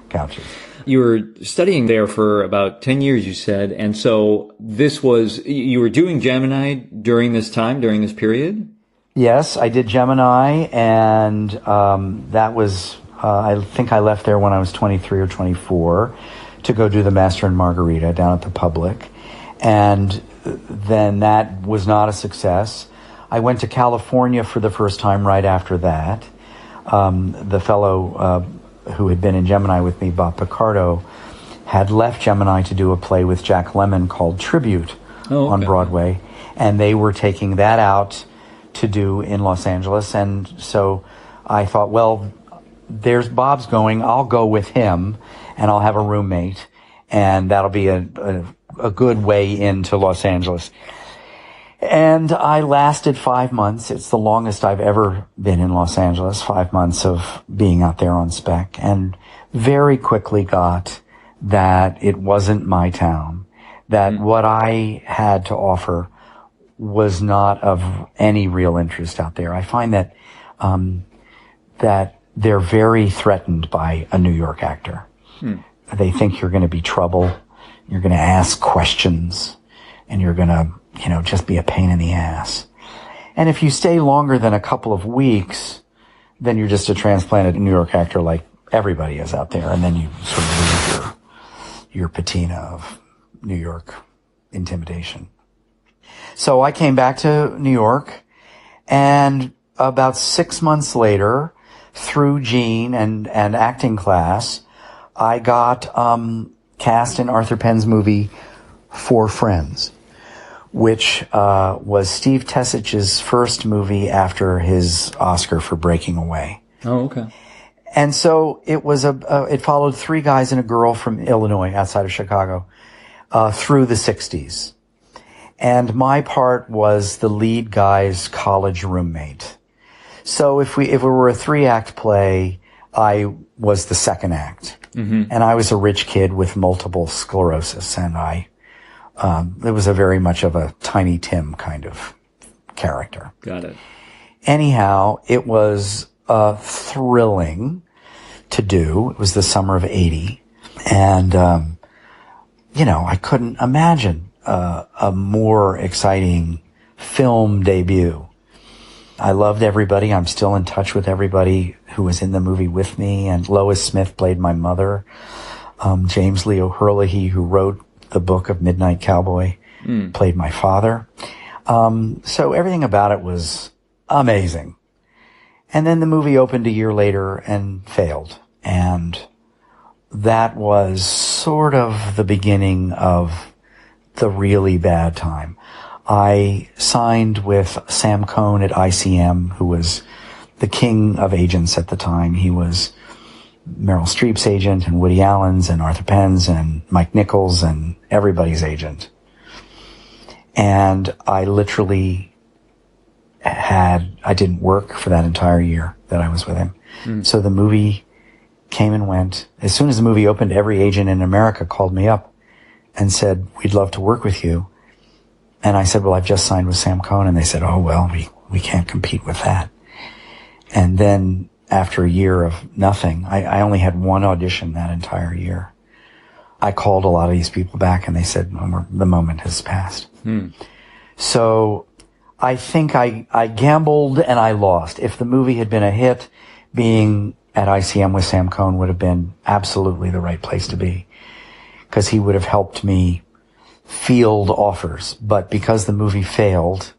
couches. You were studying there for about 10 years, you said, and so you were doing Gemini during this period? Yes, I did Gemini, and that was, I think I left there when I was 23 or 24 to go do the Master and Margarita down at the Public, and then that was not a success. I went to California for the first time right after that. The fellow who had been in Gemini with me, Bob Picardo, had left Gemini to do a play with Jack Lemmon called Tribute on Broadway, and they were taking that out to do in Los Angeles. And so I thought, well, there's Bob's going, I'll go with him, and I'll have a roommate, and that'll be a good way into Los Angeles. And I lasted 5 months. It's the longest I've ever been in Los Angeles, 5 months of being out there on spec, and very quickly got that it wasn't my town, that what I had to offer was not of any real interest out there. I find that that they're very threatened by a New York actor. They think you're going to be trouble, you're going to ask questions, and you're going to just be a pain in the ass. And if you stay longer than a couple of weeks, then you're just a transplanted New York actor like everybody is out there, and then you sort of lose your patina of New York intimidation. So I came back to New York, and about 6 months later, through Gene and acting class, I got cast in Arthur Penn's movie Four Friends, which was Steve Tessich's first movie after his Oscar for Breaking Away. Oh, okay. And so it was it followed three guys and a girl from Illinois, outside of Chicago, through the 60s. And my part was the lead guy's college roommate. So if it were a 3-act play, I was the second act. Mm-hmm. And I was a rich kid with multiple sclerosis, and it was a very much of a Tiny Tim kind of character. Got it. Anyhow, it was thrilling to do. It was the summer of 80. And, I couldn't imagine a more exciting film debut. I loved everybody. I'm still in touch with everybody who was in the movie with me. And Lois Smith played my mother. James Leo Herlihy, who wrote the book of Midnight Cowboy, played my father. So everything about it was amazing. And then the movie opened a year later and failed. And that was sort of the beginning of the really bad time. I signed with Sam Cohn at ICM, who was the king of agents at the time. He was Meryl Streep's agent and Woody Allen's and Arthur Penn's and Mike Nichols and everybody's agent. And I literally I didn't work for that entire year that I was with him. So the movie came and went. As soon as the movie opened, every agent in America called me up and said, "We'd love to work with you." And I said, "Well, I've just signed with Sam Cohn." And they said, "Oh, well, we can't compete with that." And then after a year of nothing, I only had one audition that entire year. I called a lot of these people back and they said, "The moment has passed." So I think I gambled and I lost. If the movie had been a hit, being at ICM with Sam Cohn would have been absolutely the right place to be, because he would have helped me field offers. But because the movie failed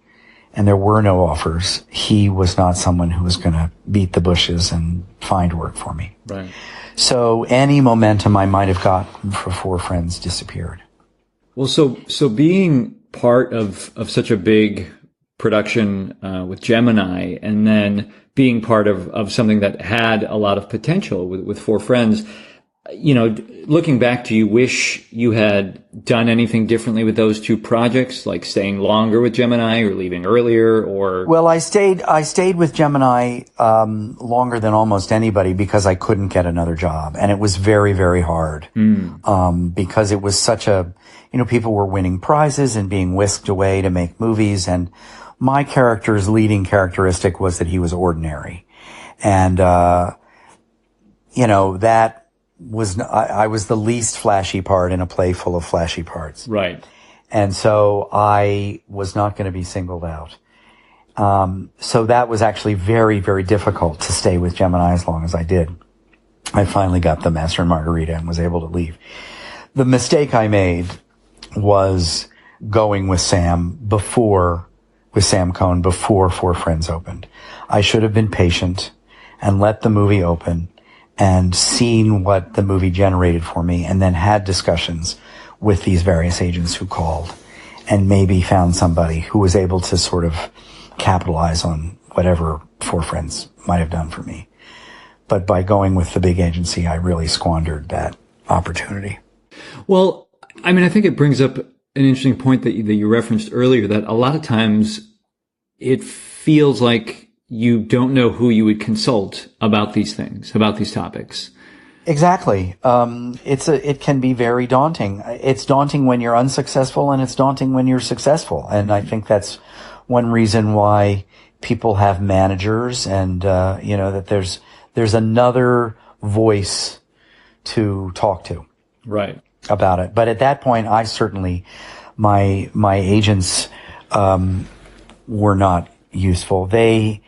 and there were no offers, he was not someone who was going to beat the bushes and find work for me. Right. So any momentum I might have gotten for Four Friends disappeared. Well, so being part of such a big production with Gemini, and then being part of something that had a lot of potential with Four Friends, looking back, do you wish you had done anything differently with those two projects, like staying longer with Gemini or leaving earlier, or? Well, I stayed with Gemini longer than almost anybody because I couldn't get another job, and it was very, very hard. Because it was such a, people were winning prizes and being whisked away to make movies, and my character's leading characteristic was that he was ordinary. And, that was, I was the least flashy part in a play full of flashy parts. Right. And so I was not going to be singled out. So that was actually very, very difficult to stay with Gemini as long as I did. I finally got the Master and Margarita and was able to leave. The mistake I made was going with Sam Cohn before Four Friends opened. I should have been patient and let the movie open and seen what the movie generated for me, and then had discussions with these various agents who called, and maybe found somebody who was able to sort of capitalize on whatever Four Friends might have done for me. But by going with the big agency, I really squandered that opportunity. Well, I mean, I think it brings up an interesting point that you referenced earlier, that a lot of times it feels like you don't know who you would consult about these things, about these topics. Exactly. It can be very daunting. It's daunting when you're unsuccessful, and it's daunting when you're successful. And I think that's one reason why people have managers, and, that there's another voice to talk to. Right. About it. But at that point, I certainly, my agents, were not useful. They,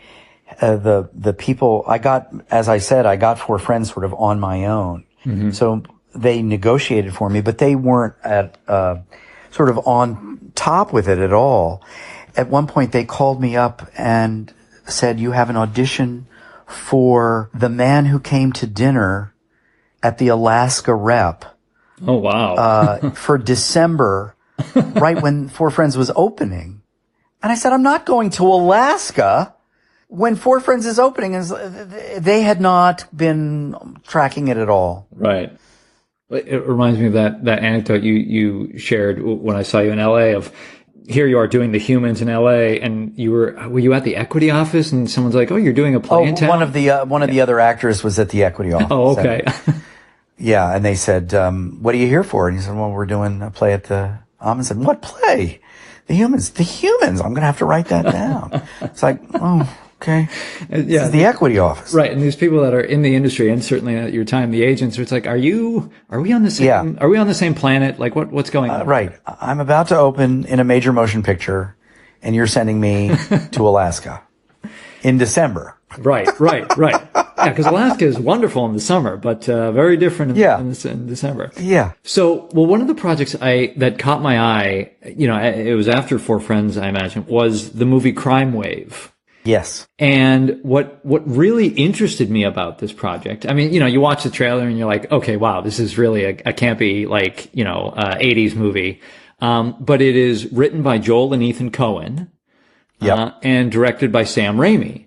the people I got, as I said, I got Four Friends sort of on my own. Mm-hmm. So they negotiated for me, but they weren't at, sort sort of on top with it at all. At one point, they called me up and said, "You have an audition for the man who came to dinner at the Alaska Rep." Oh, wow. For December, right when Four Friends was opening. And I said, "I'm not going to Alaska when Four Friends is opening." And they had not been tracking it at all. Right. It reminds me of that anecdote you shared when I saw you in LA of, here you are doing The Humans in LA, and were you at the Equity office, and someone's like, "Oh, you're doing a play in town?" One of the other actors was at the Equity office. Oh, okay. Yeah, and they said, "What are you here for?" And he said, "Well, we're doing a play at the." I said, "What play?" The Humans. The Humans. I'm going to have to write that down. It's like, oh, okay. Yeah, this is the Equity office, right? And these people that are in the industry, and certainly at your time, the agents, it's like, are we on the same? Yeah. Are we on the same planet? Like, what's going on? Right. I'm about to open in a major motion picture, and you're sending me to Alaska in December. Right. Yeah, because Alaska is wonderful in the summer, but very different in December. Yeah. So, well, one of the projects that caught my eye, it was after Four Friends, I imagine, was the movie Crime Wave. Yes. And what really interested me about this project, I mean, you watch the trailer and you're like, okay, wow, this is really a campy, 80s movie. But it is written by Joel and Ethan Coen. Yep. And directed by Sam Raimi.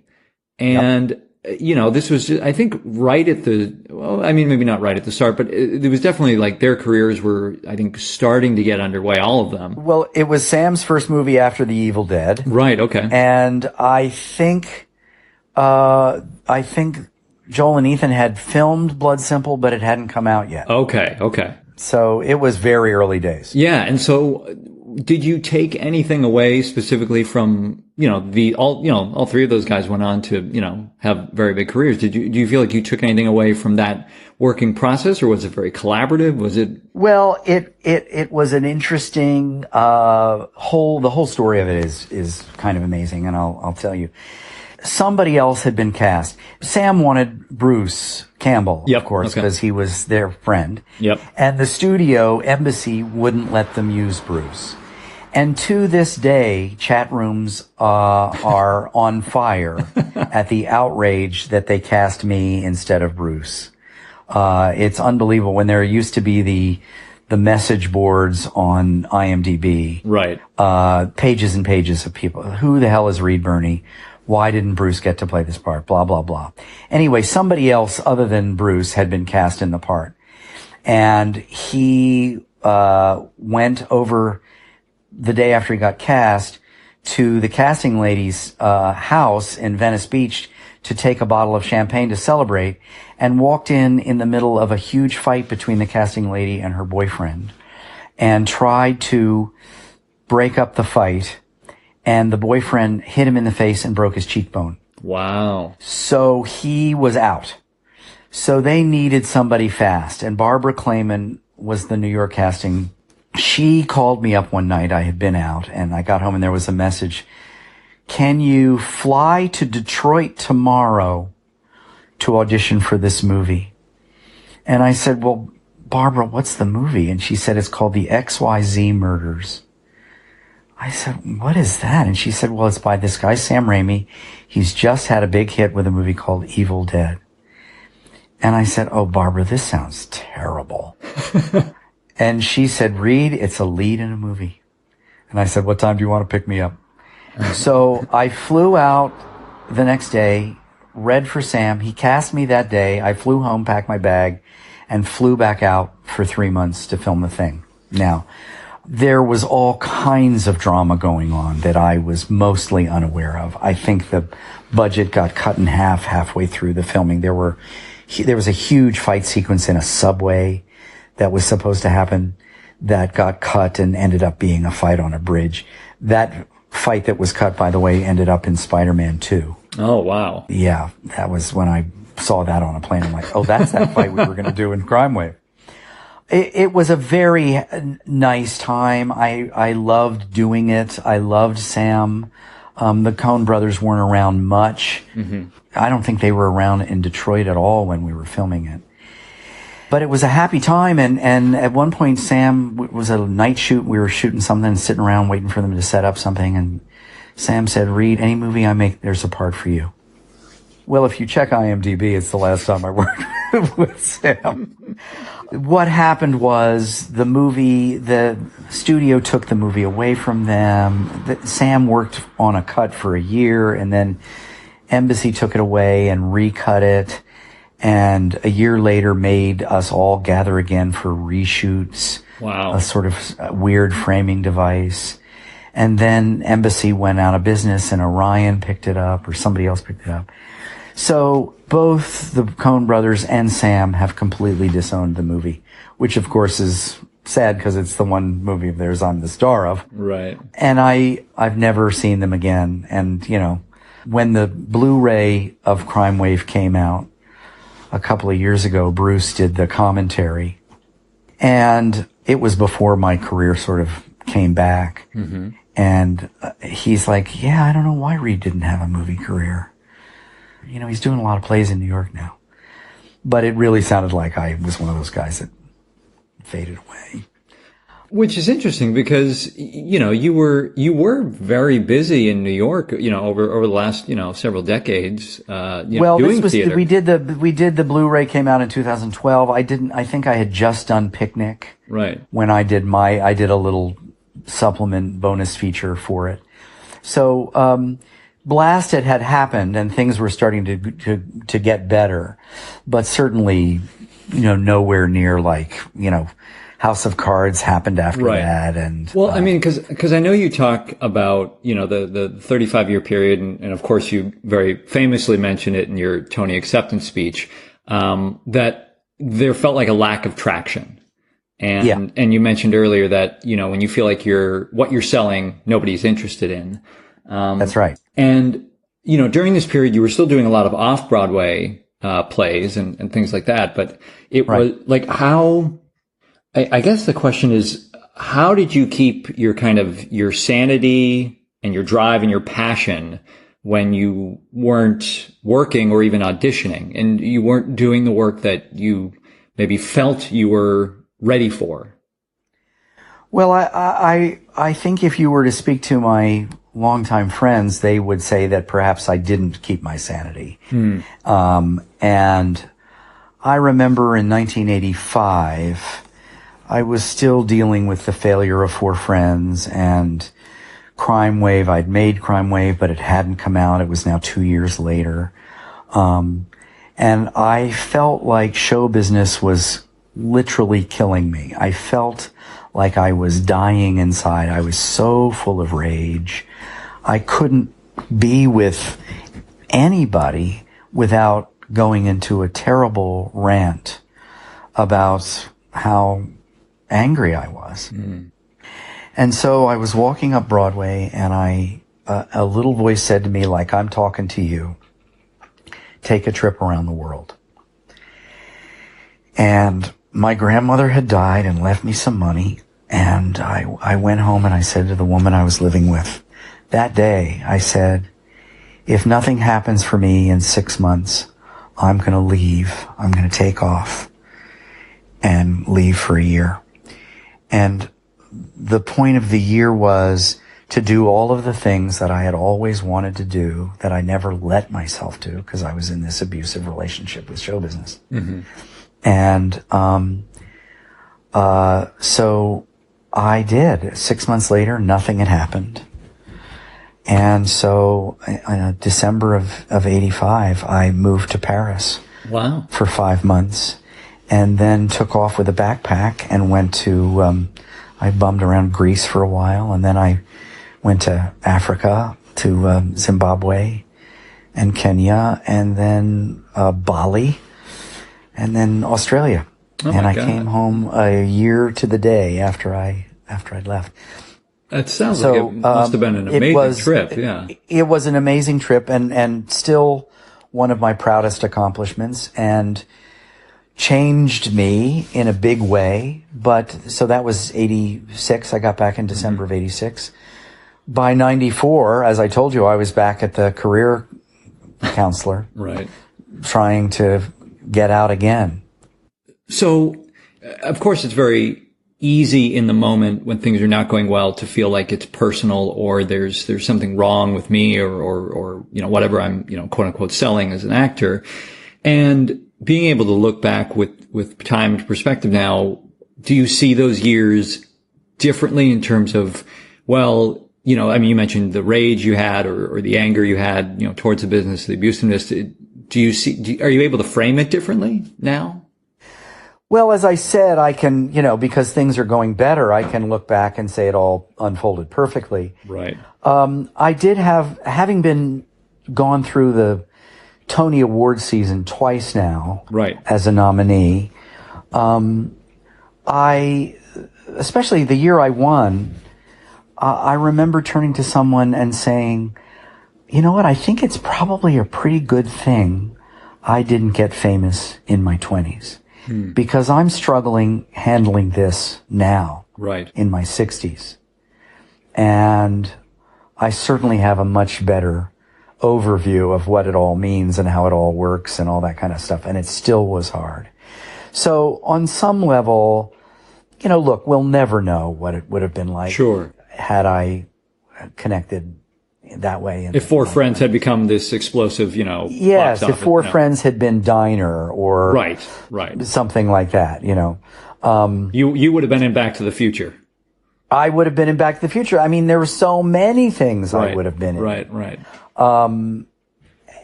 And, this was, I think, right at maybe not right at the start, but it was definitely their careers were, I think, starting to get underway, all of them. Well, it was Sam's first movie after The Evil Dead. Right, okay. And I think Joel and Ethan had filmed Blood Simple, but it hadn't come out yet. Okay. So it was very early days. Yeah, and so did you take anything away specifically from, all three of those guys went on to, have very big careers. Do you feel like you took anything away from that working process, or was it very collaborative? Was it? Well, it was an interesting, the whole story of it is kind of amazing. And I'll tell you, somebody else had been cast. Sam wanted Bruce Campbell, of course, because he was their friend. Yep. And the studio Embassy wouldn't let them use Bruce. And to this day, chat rooms are on fire at the outrage that they cast me instead of Bruce. It's unbelievable. When there used to be the message boards on IMDb, right? Pages and pages of people. Who the hell is Reed Birney? Why didn't Bruce get to play this part? Blah, blah, blah. Anyway, somebody else other than Bruce had been cast in the part. And he went over the day after he got cast to the casting lady's house in Venice Beach to take a bottle of champagne to celebrate, and walked in the middle of a huge fight between the casting lady and her boyfriend, and tried to break up the fight. And the boyfriend hit him in the face and broke his cheekbone. Wow. So he was out. So they needed somebody fast. And Barbara Clayman was the New York casting. She called me up one night. I had been out, and I got home and there was a message. "Can you fly to Detroit tomorrow to audition for this movie?" And I said, "Well, Barbara, what's the movie?" And she said, "It's called The XYZ Murders." I said, "What is that?" And she said, "Well, it's by this guy, Sam Raimi. He's just had a big hit with a movie called Evil Dead." And I said, "Oh, Barbara, this sounds terrible." And she said, "Reed, it's a lead in a movie." And I said, "What time do you want to pick me up?" So I flew out the next day, read for Sam. He cast me that day. I flew home, packed my bag, and flew back out for 3 months to film the thing. Now, there was all kinds of drama going on that I was mostly unaware of. I think the budget got cut in half halfway through the filming. There was a huge fight sequence in a subway that was supposed to happen that got cut and ended up being a fight on a bridge. That fight that was cut, by the way, ended up in Spider-Man 2. Oh, wow. Yeah, that was when I saw that on a plane. I'm like, oh, that's that fight we were going to do in Crime Wave. It was a very nice time. I loved doing it. I loved Sam. The Coen brothers weren't around much. Mm-hmm. I don't think they were around in Detroit at all when we were filming it. But it was a happy time, and at one point, Sam was a night shoot. We were shooting something, sitting around waiting for them to set up something, and Sam said, "Reed, any movie I make, there's a part for you." Well, if you check IMDb, it's the last time I worked with Sam. What happened was the studio took the movie away from them. Sam worked on a cut for a year, and then Embassy took it away and recut it. And a year later made us all gather again for reshoots. Wow. A sort of weird framing device. And then Embassy went out of business and Orion picked it up, or somebody else picked it up. So both the Coen brothers and Sam have completely disowned the movie, which of course is sad because it's the one movie of theirs I'm the star of. Right. And I've never seen them again. And, you know, when the Blu-ray of Crime Wave came out a couple of years ago, Bruce did the commentary, and it was before my career sort of came back. Mm-hmm. And he's like, "Yeah, I don't know why Reed didn't have a movie career. You know, he's doing a lot of plays in New York now." But it really sounded like I was one of those guys that faded away. Which is interesting because, you know, you were very busy in New York, you know, over the last, you know, several decades, doing theater. We did the Blu-ray came out in 2012. I think I had just done Picnic. Right. When I did a little supplement bonus feature for it. So, Blast had happened and things were starting to get better, but certainly, you know, nowhere near like, you know, House of Cards happened after that. And well, I mean, cause I know you talk about, you know, the 35-year period. And of course you very famously mention it in your Tony acceptance speech, that there felt like a lack of traction. And you mentioned earlier that, you know, when you feel like what you're selling, nobody's interested in. That's right. And, you know, during this period, you were still doing a lot of off-Broadway, plays and things like that. But it was like I guess the question is, how did you keep your sanity and your drive and your passion when you weren't working or even auditioning and you weren't doing the work that you maybe felt you were ready for? Well, I think if you were to speak to my longtime friends, they would say that perhaps I didn't keep my sanity. And I remember in 1985, I was still dealing with the failure of Four Friends and Crime Wave. I'd made Crime Wave, but it hadn't come out. It was now 2 years later. And I felt like show business was literally killing me. I felt like I was dying inside. I was so full of rage. I couldn't be with anybody without going into a terrible rant about how angry I was. And so I was walking up Broadway and a little voice said to me, like, "I'm talking to you. Take a trip around the world." And my grandmother had died and left me some money. And I went home and I said to the woman I was living with that day, I said, "If nothing happens for me in 6 months, I'm going to leave. I'm going to take off and leave for a year." And the point of the year was to do all of the things that I had always wanted to do that I never let myself do because I was in this abusive relationship with show business. Mm-hmm. And so I did. 6 months later, nothing had happened. And so in December of 85, I moved to Paris. Wow. For 5 months. And then took off with a backpack and went to, I bummed around Greece for a while, and then I went to Africa, to Zimbabwe and Kenya, and then Bali, and then Australia. And I came home a year to the day after I'd left. That sounds like it must have been an amazing trip, yeah. It was an amazing trip and still one of my proudest accomplishments, and changed me in a big way. But so that was 86. I got back in December of 86. By 94, as I told you, I was back at the career counselor. Right. Trying to get out again. So, of course, it's very easy in the moment when things are not going well to feel like it's personal or there's something wrong with me or whatever I'm, quote unquote selling as an actor. And being able to look back with time and perspective now, do you see those years differently in terms of, well, you mentioned the rage you had or the anger you had, towards the business, the abusiveness. Are you able to frame it differently now? Well, as I said, I can, because things are going better, I can look back and say it all unfolded perfectly. Right. I did having been gone through the Tony Award season twice now, right, as a nominee. Especially the year I won, I remember turning to someone and saying, you know what, I think it's probably a pretty good thing I didn't get famous in my 20s. Because I'm struggling handling this now, right, in my 60s. And I certainly have a much better overview of what it all means and how it all works and all that kind of stuff. And it still was hard. So on some level, look, we'll never know what it would have been like. Sure. Had I connected that way. If Four Friends had become this explosive, yes, if Four Friends had been Diner or right, something like that, you would have been in Back to the Future. I would have been in Back to the Future. I mean, there were so many things I would have been in. Right.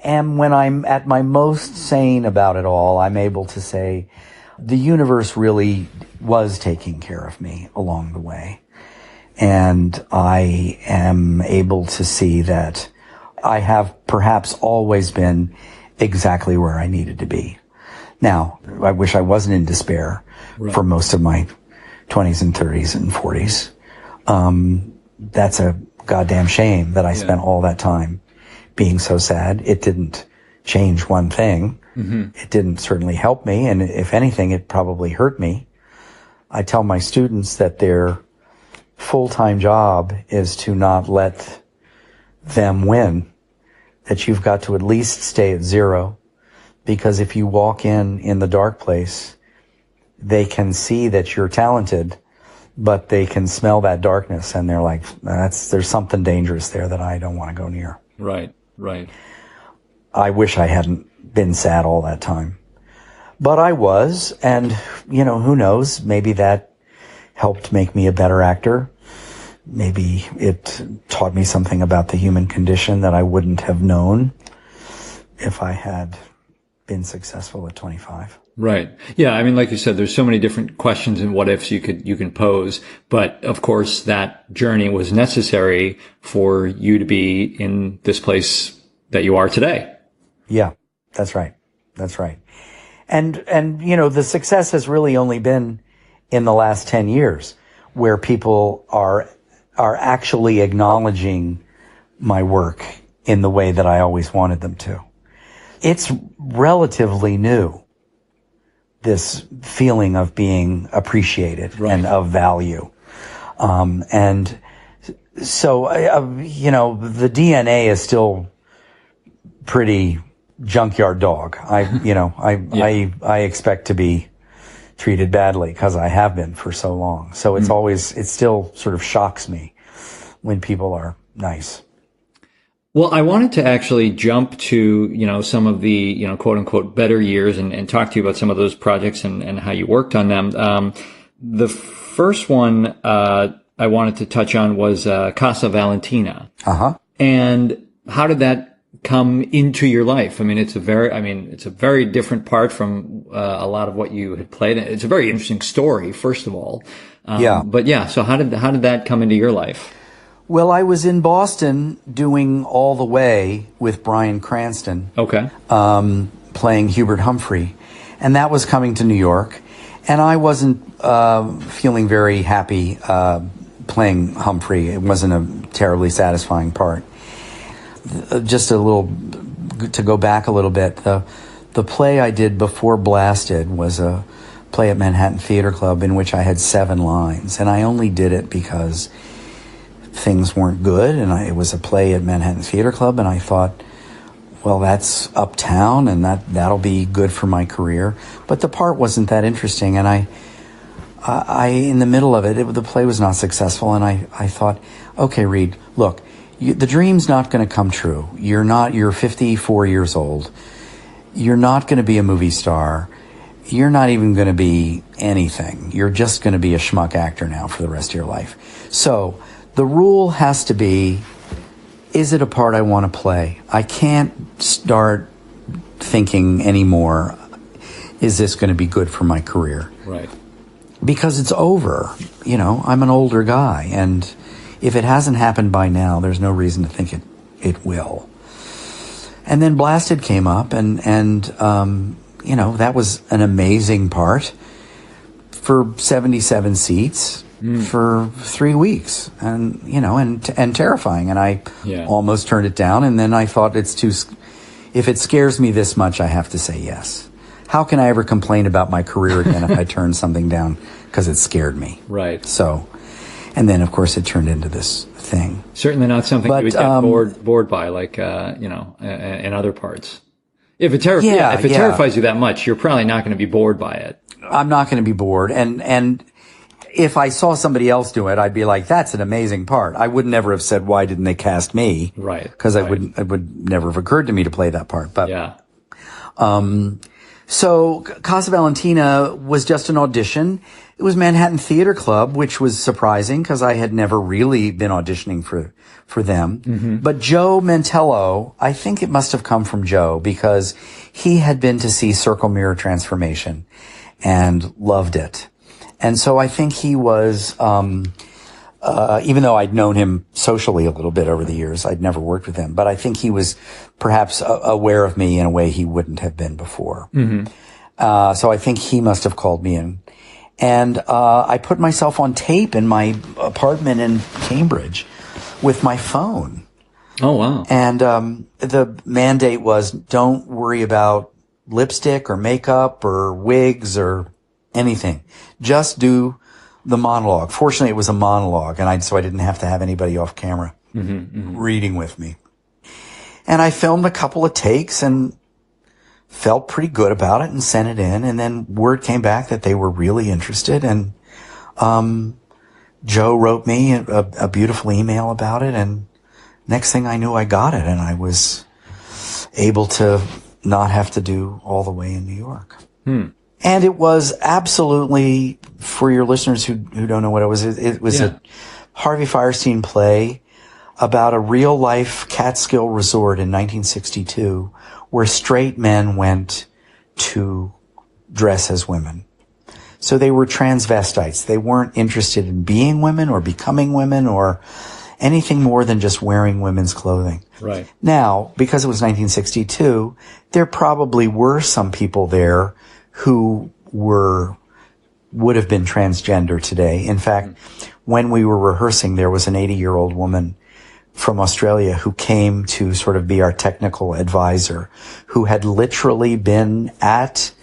And when I'm at my most sane about it all, I'm able to say the universe really was taking care of me along the way. And I am able to see that I have perhaps always been exactly where I needed to be. Now, I wish I wasn't in despair for most of my 20s and 30s and 40s. That's a goddamn shame that I spent all that time being so sad. It didn't change one thing. Mm-hmm. It didn't certainly help me. And if anything, it probably hurt me. I tell my students that their full-time job is to not let them win, that you've got to at least stay at zero, because if you walk in the dark place, they can see that you're talented, but they can smell that darkness and they're like, there's something dangerous there that I don't want to go near. Right. I wish I hadn't been sad all that time, but I was, and who knows, maybe that helped make me a better actor. Maybe it taught me something about the human condition that I wouldn't have known if I had been successful at 25. Right. Yeah. I mean, like you said, there's so many different questions and what ifs you can pose. But of course, that journey was necessary for you to be in this place that you are today. Yeah, that's right. And the success has really only been in the last 10 years where people are actually acknowledging my work in the way that I always wanted them to. It's relatively new, this feeling of being appreciated and of value. And so, the DNA is still pretty junkyard dog. I expect to be treated badly because I have been for so long. So it still sort of shocks me when people are nice. Well, I wanted to actually jump to, some of the, quote unquote better years and talk to you about some of those projects and how you worked on them. The first one, I wanted to touch on was, Casa Valentina. Uh-huh. And how did that come into your life? I mean, it's a very different part from, a lot of what you had played. It's a very interesting story, first of all. So how did that come into your life? Well, I was in Boston doing All the Way with Bryan Cranston. Okay. Playing Hubert Humphrey. And that was coming to New York. And I wasn't feeling very happy playing Humphrey. It wasn't a terribly satisfying part. Just to go back a little bit, the play I did before Blasted was a play at Manhattan Theater Club in which I had 7 lines. And I only did it because things weren't good, and it was a play at Manhattan Theater Club, and I thought, well, that's uptown and that'll be good for my career. But the part wasn't that interesting. And I in the middle of it, the play was not successful. And I thought, okay, Reed, look, the dream's not going to come true. You're 54 years old. You're not going to be a movie star. You're not even going to be anything. You're just going to be a schmuck actor now for the rest of your life. So the rule has to be, is it a part I want to play? I can't start thinking anymore, is this going to be good for my career? Right. Because it's over. You know, I'm an older guy, and if it hasn't happened by now, there's no reason to think it will. And then Blasted came up, and you know, that was an amazing part for 77 seats for 3 weeks, and you know, and terrifying. And I almost turned it down, and then I thought, if it scares me this much, I have to say yes. How can I ever complain about my career again if I turn something down because it scared me? Right. So, and then of course it turned into this thing. Certainly not something you would get bored by, like you know, in other parts. If it terrifies you that much, you're probably not going to be bored by it. I'm not going to be bored. And if I saw somebody else do it, I'd be like, that's an amazing part. I would never have said, why didn't they cast me? Right. Because it would never have occurred to me to play that part. But, yeah. So Casa Valentina was just an audition. It was Manhattan Theater Club, which was surprising because I had never really been auditioning for them. Mm-hmm. But Joe Mantello, I think it must have come from Joe because he had been to see Circle Mirror Transformation and loved it. And so I think he was, even though I'd known him socially a little bit over the years, I'd never worked with him, but I think he was perhaps aware of me in a way he wouldn't have been before. Mm-hmm. So I think he must have called me in. And I put myself on tape in my apartment in Cambridge with my phone. Oh, wow. And the mandate was, don't worry about lipstick or makeup or wigs or anything. Just do the monologue. Fortunately, it was a monologue, and so I didn't have to have anybody off camera reading with me. And I filmed a couple of takes and felt pretty good about it and sent it in. And then word came back that they were really interested. And Joe wrote me a beautiful email about it. And next thing I knew, I got it. And I was able to not have to do all the way in New York. And it was absolutely, for your listeners who don't know what it was a Harvey Firestein play about a real life Catskill resort in 1962 where straight men went to dress as women. So they were transvestites. They weren't interested in being women or becoming women or anything more than just wearing women's clothing. Right. Now, because it was 1962, there probably were some people there who would have been transgender today. In fact, when we were rehearsing, there was an 80-year-old woman from Australia who came to sort of be our technical advisor, who had literally been at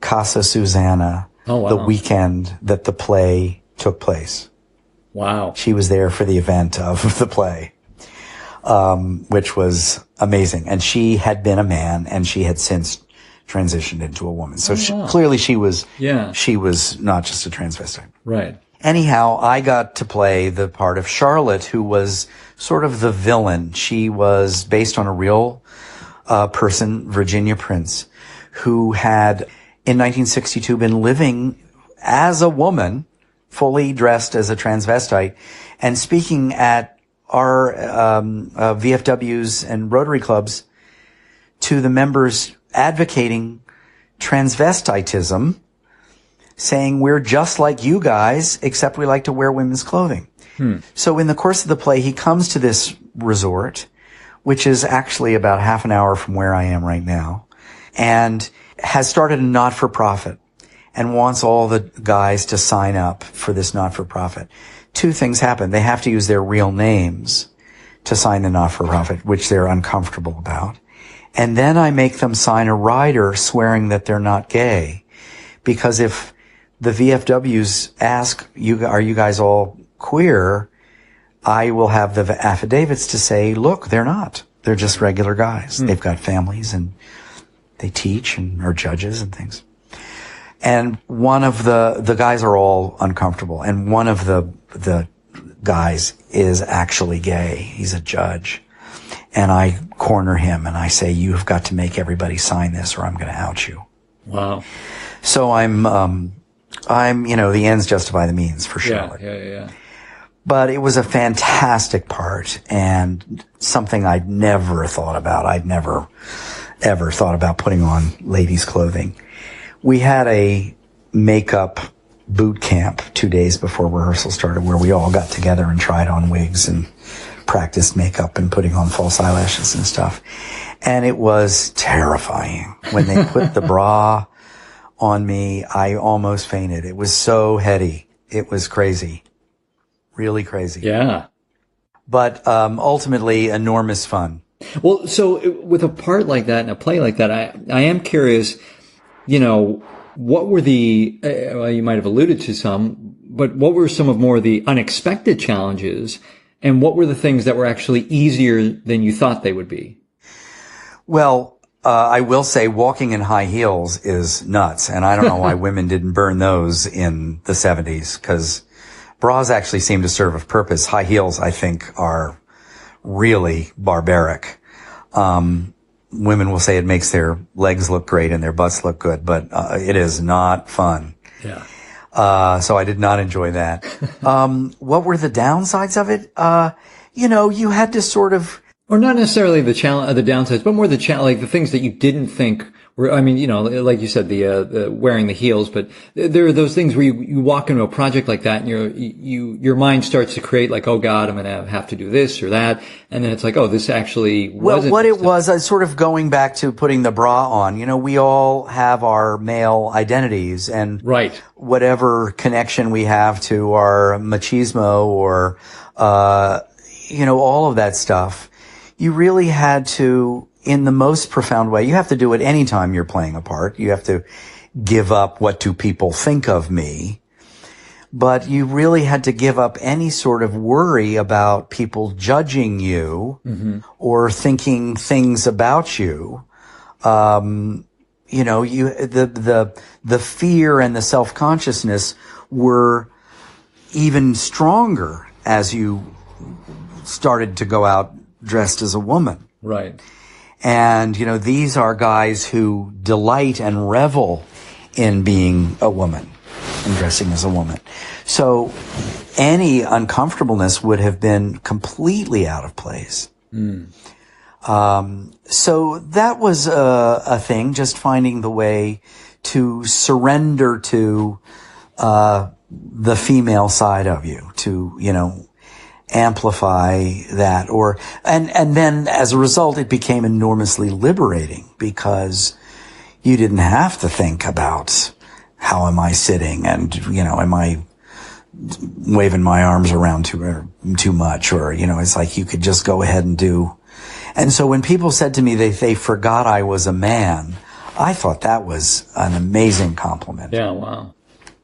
Casa Susanna the weekend that the play took place. Wow. She was there for the event of the play, which was amazing. And she had been a man, and she had since transitioned into a woman. So clearly she was not just a transvestite. Right. Anyhow, I got to play the part of Charlotte, who was sort of the villain. She was based on a real person, Virginia Prince, who had in 1962 been living as a woman, fully dressed as a transvestite, and speaking at our VFWs and Rotary clubs to the members advocating transvestitism, saying we're just like you guys, except we like to wear women's clothing. So in the course of the play, he comes to this resort, which is actually about half an hour from where I am right now, and has started a not-for-profit and wants all the guys to sign up for this not-for-profit. Two things happen. They have to use their real names to sign the not-for-profit, which they're uncomfortable about. And then I make them sign a rider swearing that they're not gay. Because if the VFWs ask, are you guys all queer? I will have the affidavits to say, look, they're not. They're just regular guys. They've got families and they teach and are judges and things. And one of the guys are all uncomfortable. And one of the guys is actually gay. He's a judge. And I corner him and I say, you've got to make everybody sign this or I'm going to out you. Wow. So I'm, the ends justify the means for sure. Yeah. But it was a fantastic part and something I'd never thought about. I'd never, ever thought about putting on ladies' clothing. We had a makeup boot camp 2 days before rehearsal started where we all got together and tried on wigs and practiced makeup and putting on false eyelashes and stuff. And it was terrifying. When they put the bra on me, I almost fainted. It was so heady. It was crazy. Really crazy. Yeah. But ultimately, enormous fun. Well, so with a part like that and a play like that, I am curious, what were well, you might have alluded to some, but what were some of more the unexpected challenges and what were the things that were actually easier than you thought they would be? Well, I will say walking in high heels is nuts. And I don't know why women didn't burn those in the 70s because bras actually seem to serve a purpose. High heels, I think, are really barbaric. Women will say it makes their legs look great and their butts look good, but it is not fun. Yeah. So I did not enjoy that. What were the downsides of it? You had to sort of, or not necessarily the downsides, but more the like the things that you didn't think were, like you said, the wearing the heels, but there are those things where you walk into a project like that and your mind starts to create like, oh God, I'm going to have to do this or that. And then it's like, oh, this actually wasn't. Well, what it was, sort of going back to putting the bra on, we all have our male identities and right. Whatever connection we have to our machismo or, all of that stuff. You really had to, in the most profound way, you have to do it anytime you're playing a part. You have to give up what do people think of me. But you really had to give up any sort of worry about people judging you or thinking things about you. The fear and the self-consciousness were even stronger as you started to go out dressed as a woman. Right. And, these are guys who delight and revel in being a woman and dressing as a woman. So any uncomfortableness would have been completely out of place. So that was a thing, just finding the way to surrender to the female side of you, to, amplify that and then as a result it became enormously liberating because you didn't have to think about how am I sitting and am I waving my arms around too much or it's like you could just go ahead and do. And so when people said to me they forgot I was a man, I thought that was an amazing compliment. Yeah, wow.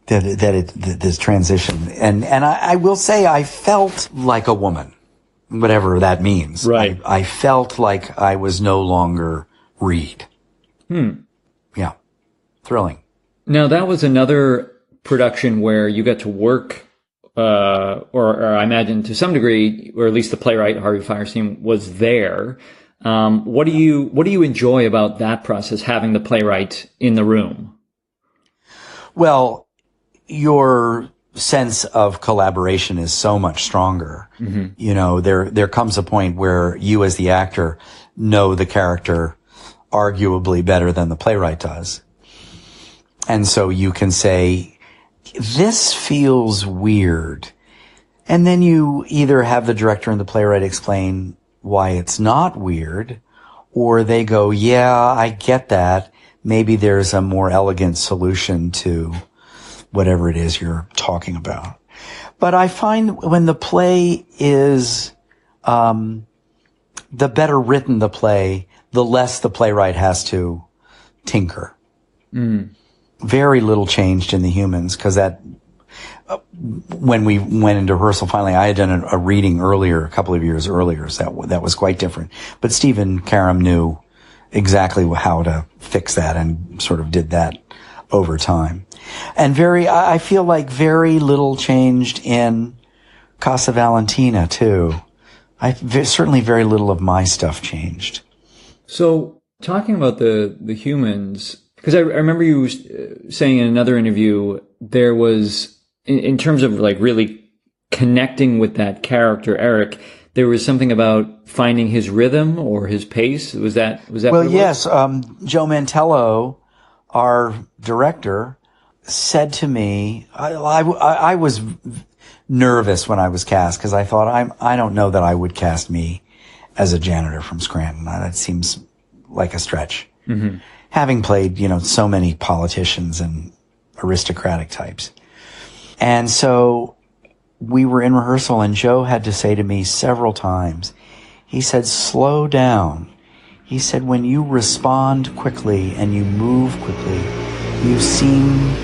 This transition. And I will say I felt like a woman, whatever that means. Right. I felt like I was no longer Reed. Yeah. Thrilling. Now that was another production where you got to work, or I imagine to some degree, or at least the playwright, Harvey Fierstein, was there. What do you enjoy about that process, having the playwright in the room? Well, your sense of collaboration is so much stronger. There comes a point where you as the actor know the character arguably better than the playwright does. And so you can say, this feels weird. And then you either have the director and the playwright explain why it's not weird, or they go, yeah, I get that. Maybe there's a more elegant solution to whatever it is you're talking about. But I find when the play is, the better written the play, the less the playwright has to tinker. Very little changed in the humans because that when we went into rehearsal finally, I had done a reading earlier, a couple of years earlier, so that was quite different. But Stephen Karam knew exactly how to fix that and sort of did that over time. And I feel like very little changed in Casa Valentina too. Certainly very little of my stuff changed. So talking about the humans, because I remember you saying in another interview, there was, in terms of like really connecting with that character, Eric, there was something about finding his rhythm or his pace. Was that well, yes. Joe Mantello, our director, said to me, I was nervous when I was cast because I thought I don't know that I would cast me as a janitor from Scranton. That seems like a stretch. Mm-hmm. Having played, so many politicians and aristocratic types. And so we were in rehearsal and Joe had to say to me several times, he said, slow down. He said, when you respond quickly and you move quickly, you seem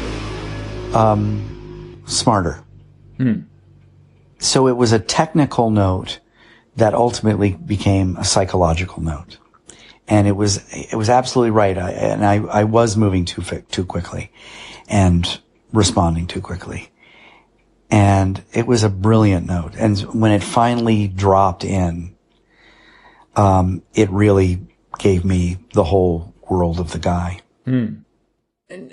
smarter. Mm. So it was a technical note that ultimately became a psychological note. And it was absolutely right. I was moving too quickly and responding too quickly. And it was a brilliant note. And when it finally dropped in, it really gave me the whole world of the guy. Mm.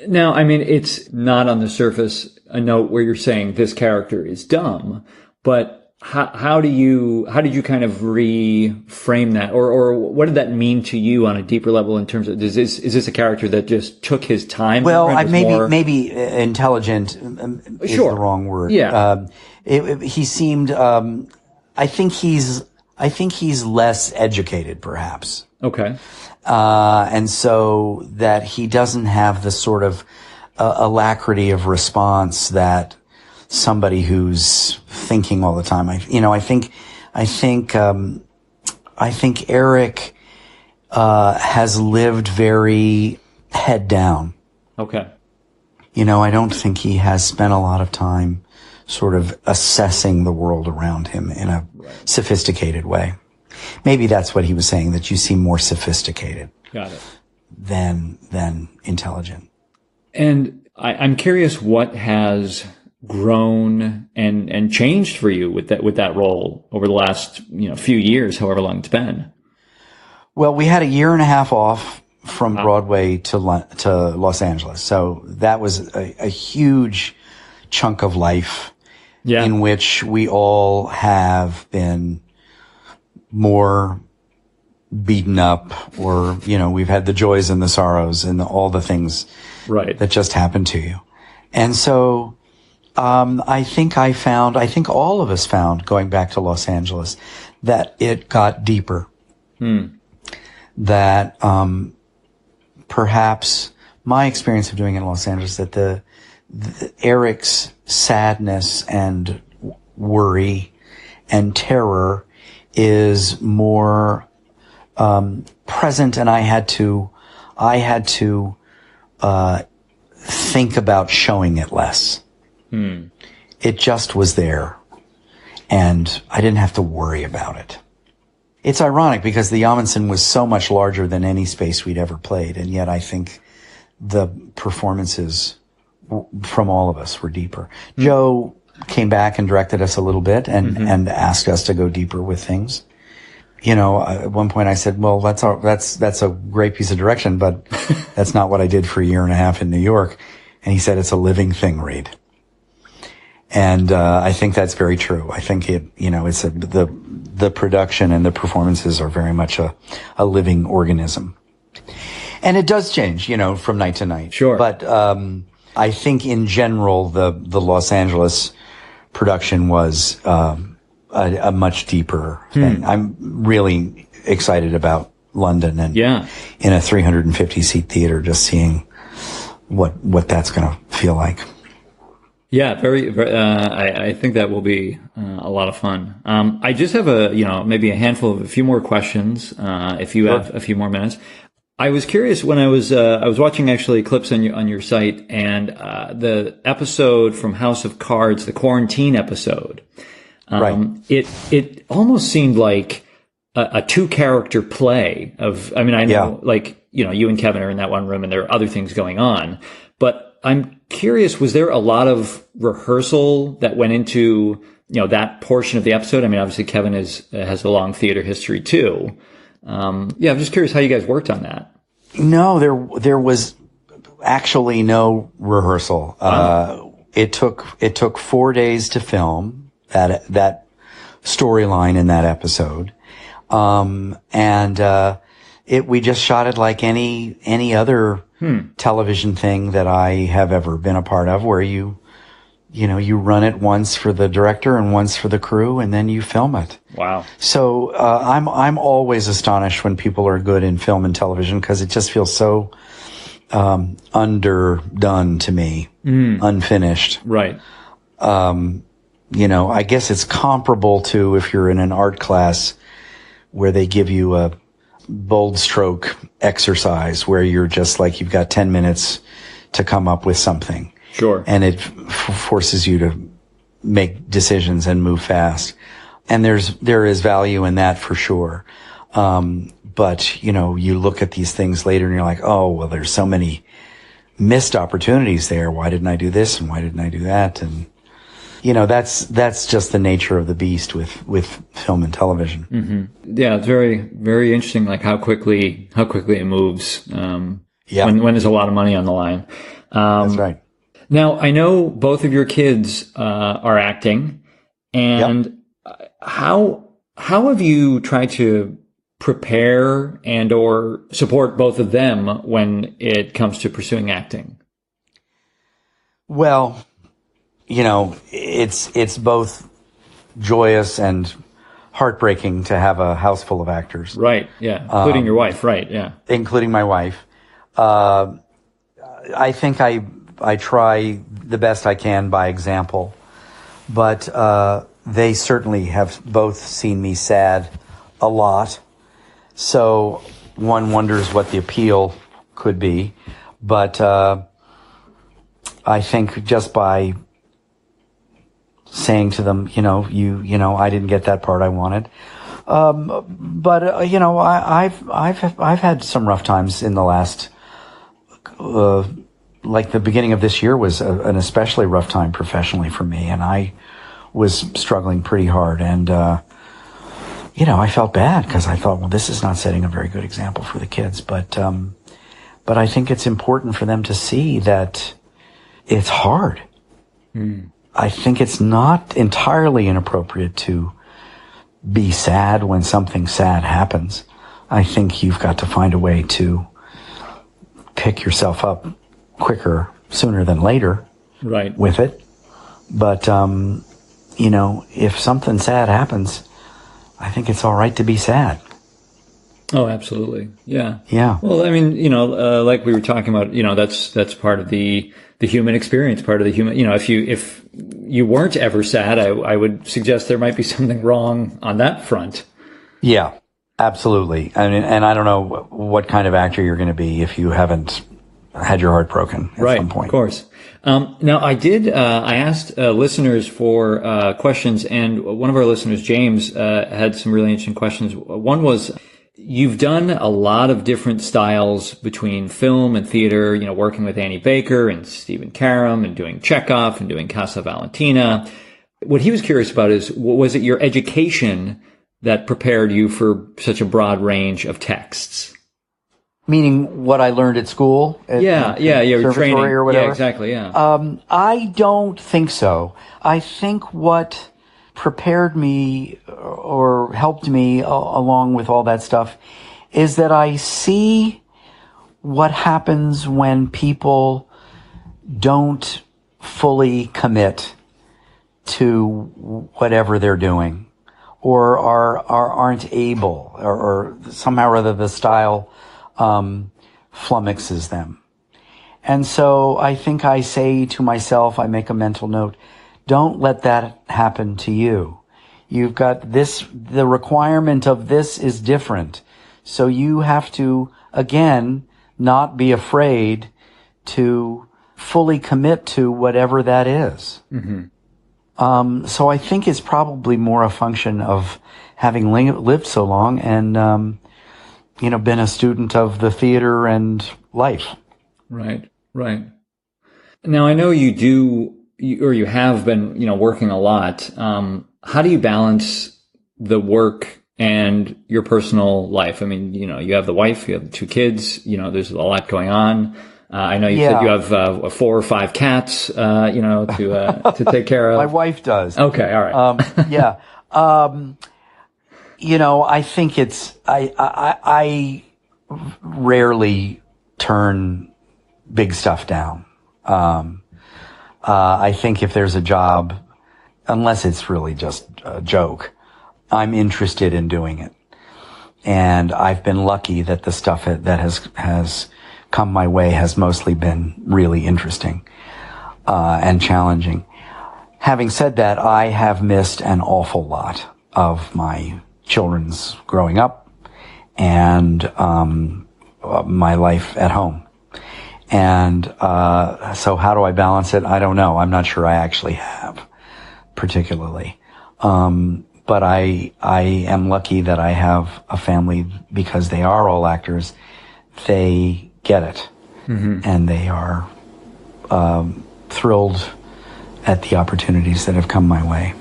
Now, I mean, it's not on the surface a note where you're saying this character is dumb, but how did you kind of reframe that, or what did that mean to you on a deeper level in terms of is this a character that just took his time? Well, maybe intelligent is the wrong word. Yeah, he seemed. I think he's less educated, perhaps. Okay. And so that he doesn't have the sort of alacrity of response that somebody who's thinking all the time. I think Eric has lived very head down. Okay. I don't think he has spent a lot of time sort of assessing the world around him in a sophisticated way. Maybe that's what he was saying, that you seem more sophisticated. Got it. Than intelligent. And I'm curious what has grown and changed for you with that role over the last few years, however long it's been. Well, we had a year and a half off from Broadway to Los Angeles, so that was a huge chunk of life in which we all have been more beaten up, or we've had the joys and the sorrows and all the things that just happened to you. And so I think all of us found, going back to Los Angeles, that it got deeper. That perhaps my experience of doing it in Los Angeles, that the Eric's sadness and worry and terror is more present, and I had to think about showing it less. It just was there, and I didn't have to worry about it. It's ironic because the Amundsen was so much larger than any space we'd ever played, and yet I think the performances from all of us were deeper. Joe came back and directed us a little bit and asked us to go deeper with things. At one point I said, well, that's a great piece of direction, but that's not what I did for a year and a half in New York. And he said, it's a living thing, Reed. And, I think that's very true. I think it's the production and the performances are very much a living organism. And it does change, from night to night. Sure. But, I think in general, the Los Angeles production was, a much deeper thing. I'm really excited about London and in a 350 seat theater, just seeing what that's going to feel like. Yeah, very, very, I think that will be a lot of fun. I just have maybe a handful of a few more questions, if you have a few more minutes. I was curious when I was watching actually clips on your site, and the episode from House of Cards, the quarantine episode. Right. It almost seemed like a two-character play of, I mean, I know, like, you know, you and Kevin are in that one room and there are other things going on, but I'm curious, was there a lot of rehearsal that went into, you know, that portion of the episode? I mean, obviously Kevin has a long theater history too. I'm just curious how you guys worked on that. No, there was actually no rehearsal. Wow. It took 4 days to film that storyline in that episode. We just shot it like any other television thing that I have ever been a part of, where you run it once for the director and once for the crew, and then you film it. Wow. So, I'm always astonished when people are good in film and television, because it just feels so, underdone to me, unfinished. Right. I guess it's comparable to if you're in an art class where they give you a bold stroke exercise where you're just like, you've got 10 minutes to come up with something. Sure. And it forces you to make decisions and move fast. And there is value in that for sure. But, you look at these things later and you're like, oh, well, there's so many missed opportunities there. Why didn't I do this? And why didn't I do that? And, that's just the nature of the beast with film and television. Mm-hmm. Yeah. It's very, very interesting, like how quickly it moves. When there's a lot of money on the line. That's right. Now, I know both of your kids are acting, and how have you tried to prepare and or support both of them when it comes to pursuing acting? Well, it's both joyous and heartbreaking to have a house full of actors. Right, yeah, including your wife, right, yeah. Including my wife. I think I try the best I can by example, but they certainly have both seen me sad a lot. So one wonders what the appeal could be. But I think just by saying to them, I didn't get that part I wanted. I've had some rough times in the last. Like the beginning of this year was an especially rough time professionally for me, and I was struggling pretty hard. And, I felt bad because I thought, well, this is not setting a very good example for the kids. But I think it's important for them to see that it's hard. I think it's not entirely inappropriate to be sad when something sad happens. I think you've got to find a way to pick yourself up quicker, sooner than later, right, with it. But, if something sad happens, I think it's all right to be sad. Oh, absolutely. Yeah. Yeah. Well, I mean, like we were talking about, that's part of the human experience, part of the human, if you weren't ever sad, I would suggest there might be something wrong on that front. Yeah, absolutely. I mean, and I don't know what kind of actor you're going to be if you haven't had your heart broken at some point. Of course. Now I asked listeners for questions, and one of our listeners, James, had some really interesting questions. One was, you've done a lot of different styles between film and theater, working with Annie Baker and Stephen Karam and doing Chekhov and doing Casa Valentina. What he was curious about is, was it your education that prepared you for such a broad range of texts? Meaning what I learned at school? Your training. Or whatever? Yeah, exactly, yeah. I don't think so. I think what prepared me or helped me along with all that stuff is that I see what happens when people don't fully commit to whatever they're doing, or aren't able, or somehow or other the style flummoxes them. And so I think I say to myself, I make a mental note, don't let that happen to you. You've got this, the requirement of this is different. So you have to again, not be afraid to fully commit to whatever that is. Mm-hmm. So I think it's probably more a function of having lived so long and, been a student of the theater and life. Right, right. Now, I know you have been, working a lot. How do you balance the work and your personal life? I mean, you have the wife, you have 2 kids, there's a lot going on. I know you said you have 4 or 5 cats, to take care of. My wife does. Okay, all right. Yeah. I think I rarely turn big stuff down. I think if there's a job, unless it's really just a joke, I'm interested in doing it. And I've been lucky that the stuff that has come my way has mostly been really interesting, and challenging. Having said that, I have missed an awful lot of my children's growing up and, my life at home. And so how do I balance it? I don't know. I'm not sure I actually have, particularly. But I am lucky that I have a family, because they are all actors. They get it. Mm-hmm. And they are thrilled at the opportunities that have come my way.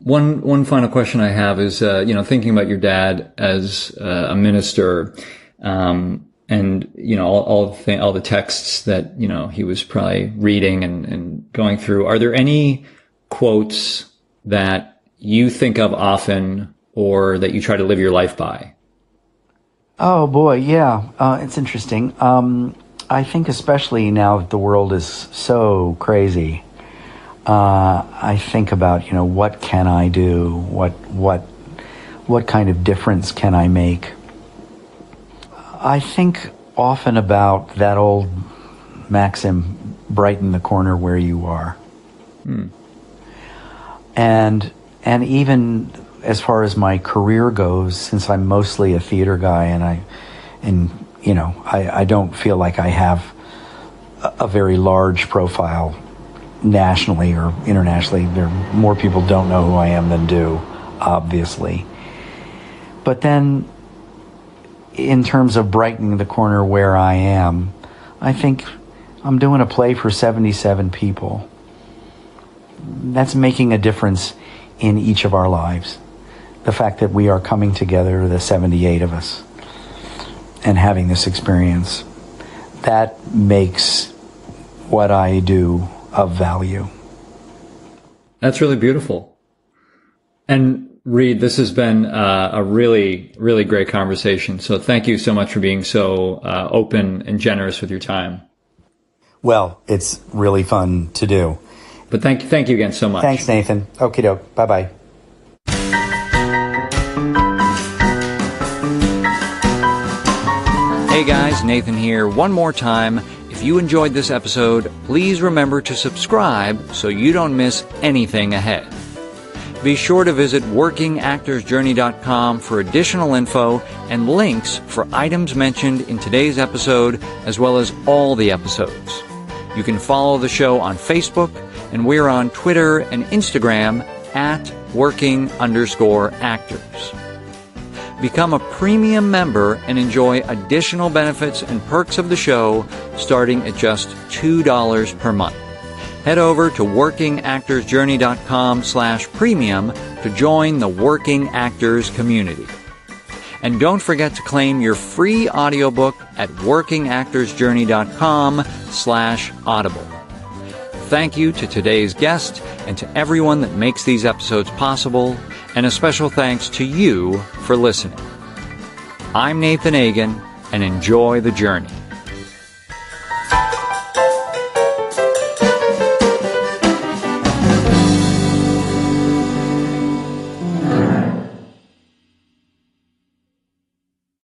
One final question I have is, thinking about your dad as a minister, and, all the texts that, he was probably reading and going through. Are there any quotes that you think of often or that you try to live your life by? Oh boy, yeah. It's interesting. I think especially now that the world is so crazy, I think about, what can I do? What kind of difference can I make? I think often about that old maxim, brighten the corner where you are. And even as far as my career goes, since I'm mostly a theater guy and I don't feel like I have a very large profile nationally or internationally. More people don't know who I am than do, obviously. But then, in terms of brightening the corner where I am, I think I'm doing a play for 77 people. That's making a difference in each of our lives. The fact that we are coming together, the 78 of us, and having this experience, that makes what I do of value. That's really beautiful. And Reed, this has been a really, really great conversation. So thank you so much for being so open and generous with your time. Well, it's really fun to do. But thank you again so much. Thanks, Nathan. Okie doke. Bye-bye. Hey guys, Nathan here. One more time. If you enjoyed this episode, please remember to subscribe so you don't miss anything ahead. Be sure to visit workingactorsjourney.com for additional info and links for items mentioned in today's episode, as well as all the episodes. You can follow the show on Facebook, and we're on Twitter and Instagram at working_actors. Become a premium member and enjoy additional benefits and perks of the show starting at just $2 per month. Head over to workingactorsjourney.com/premium to join the Working Actors community. And don't forget to claim your free audiobook at workingactorsjourney.com/audible. Thank you to today's guest and to everyone that makes these episodes possible, and a special thanks to you for listening. I'm Nathan Agan, and enjoy the journey.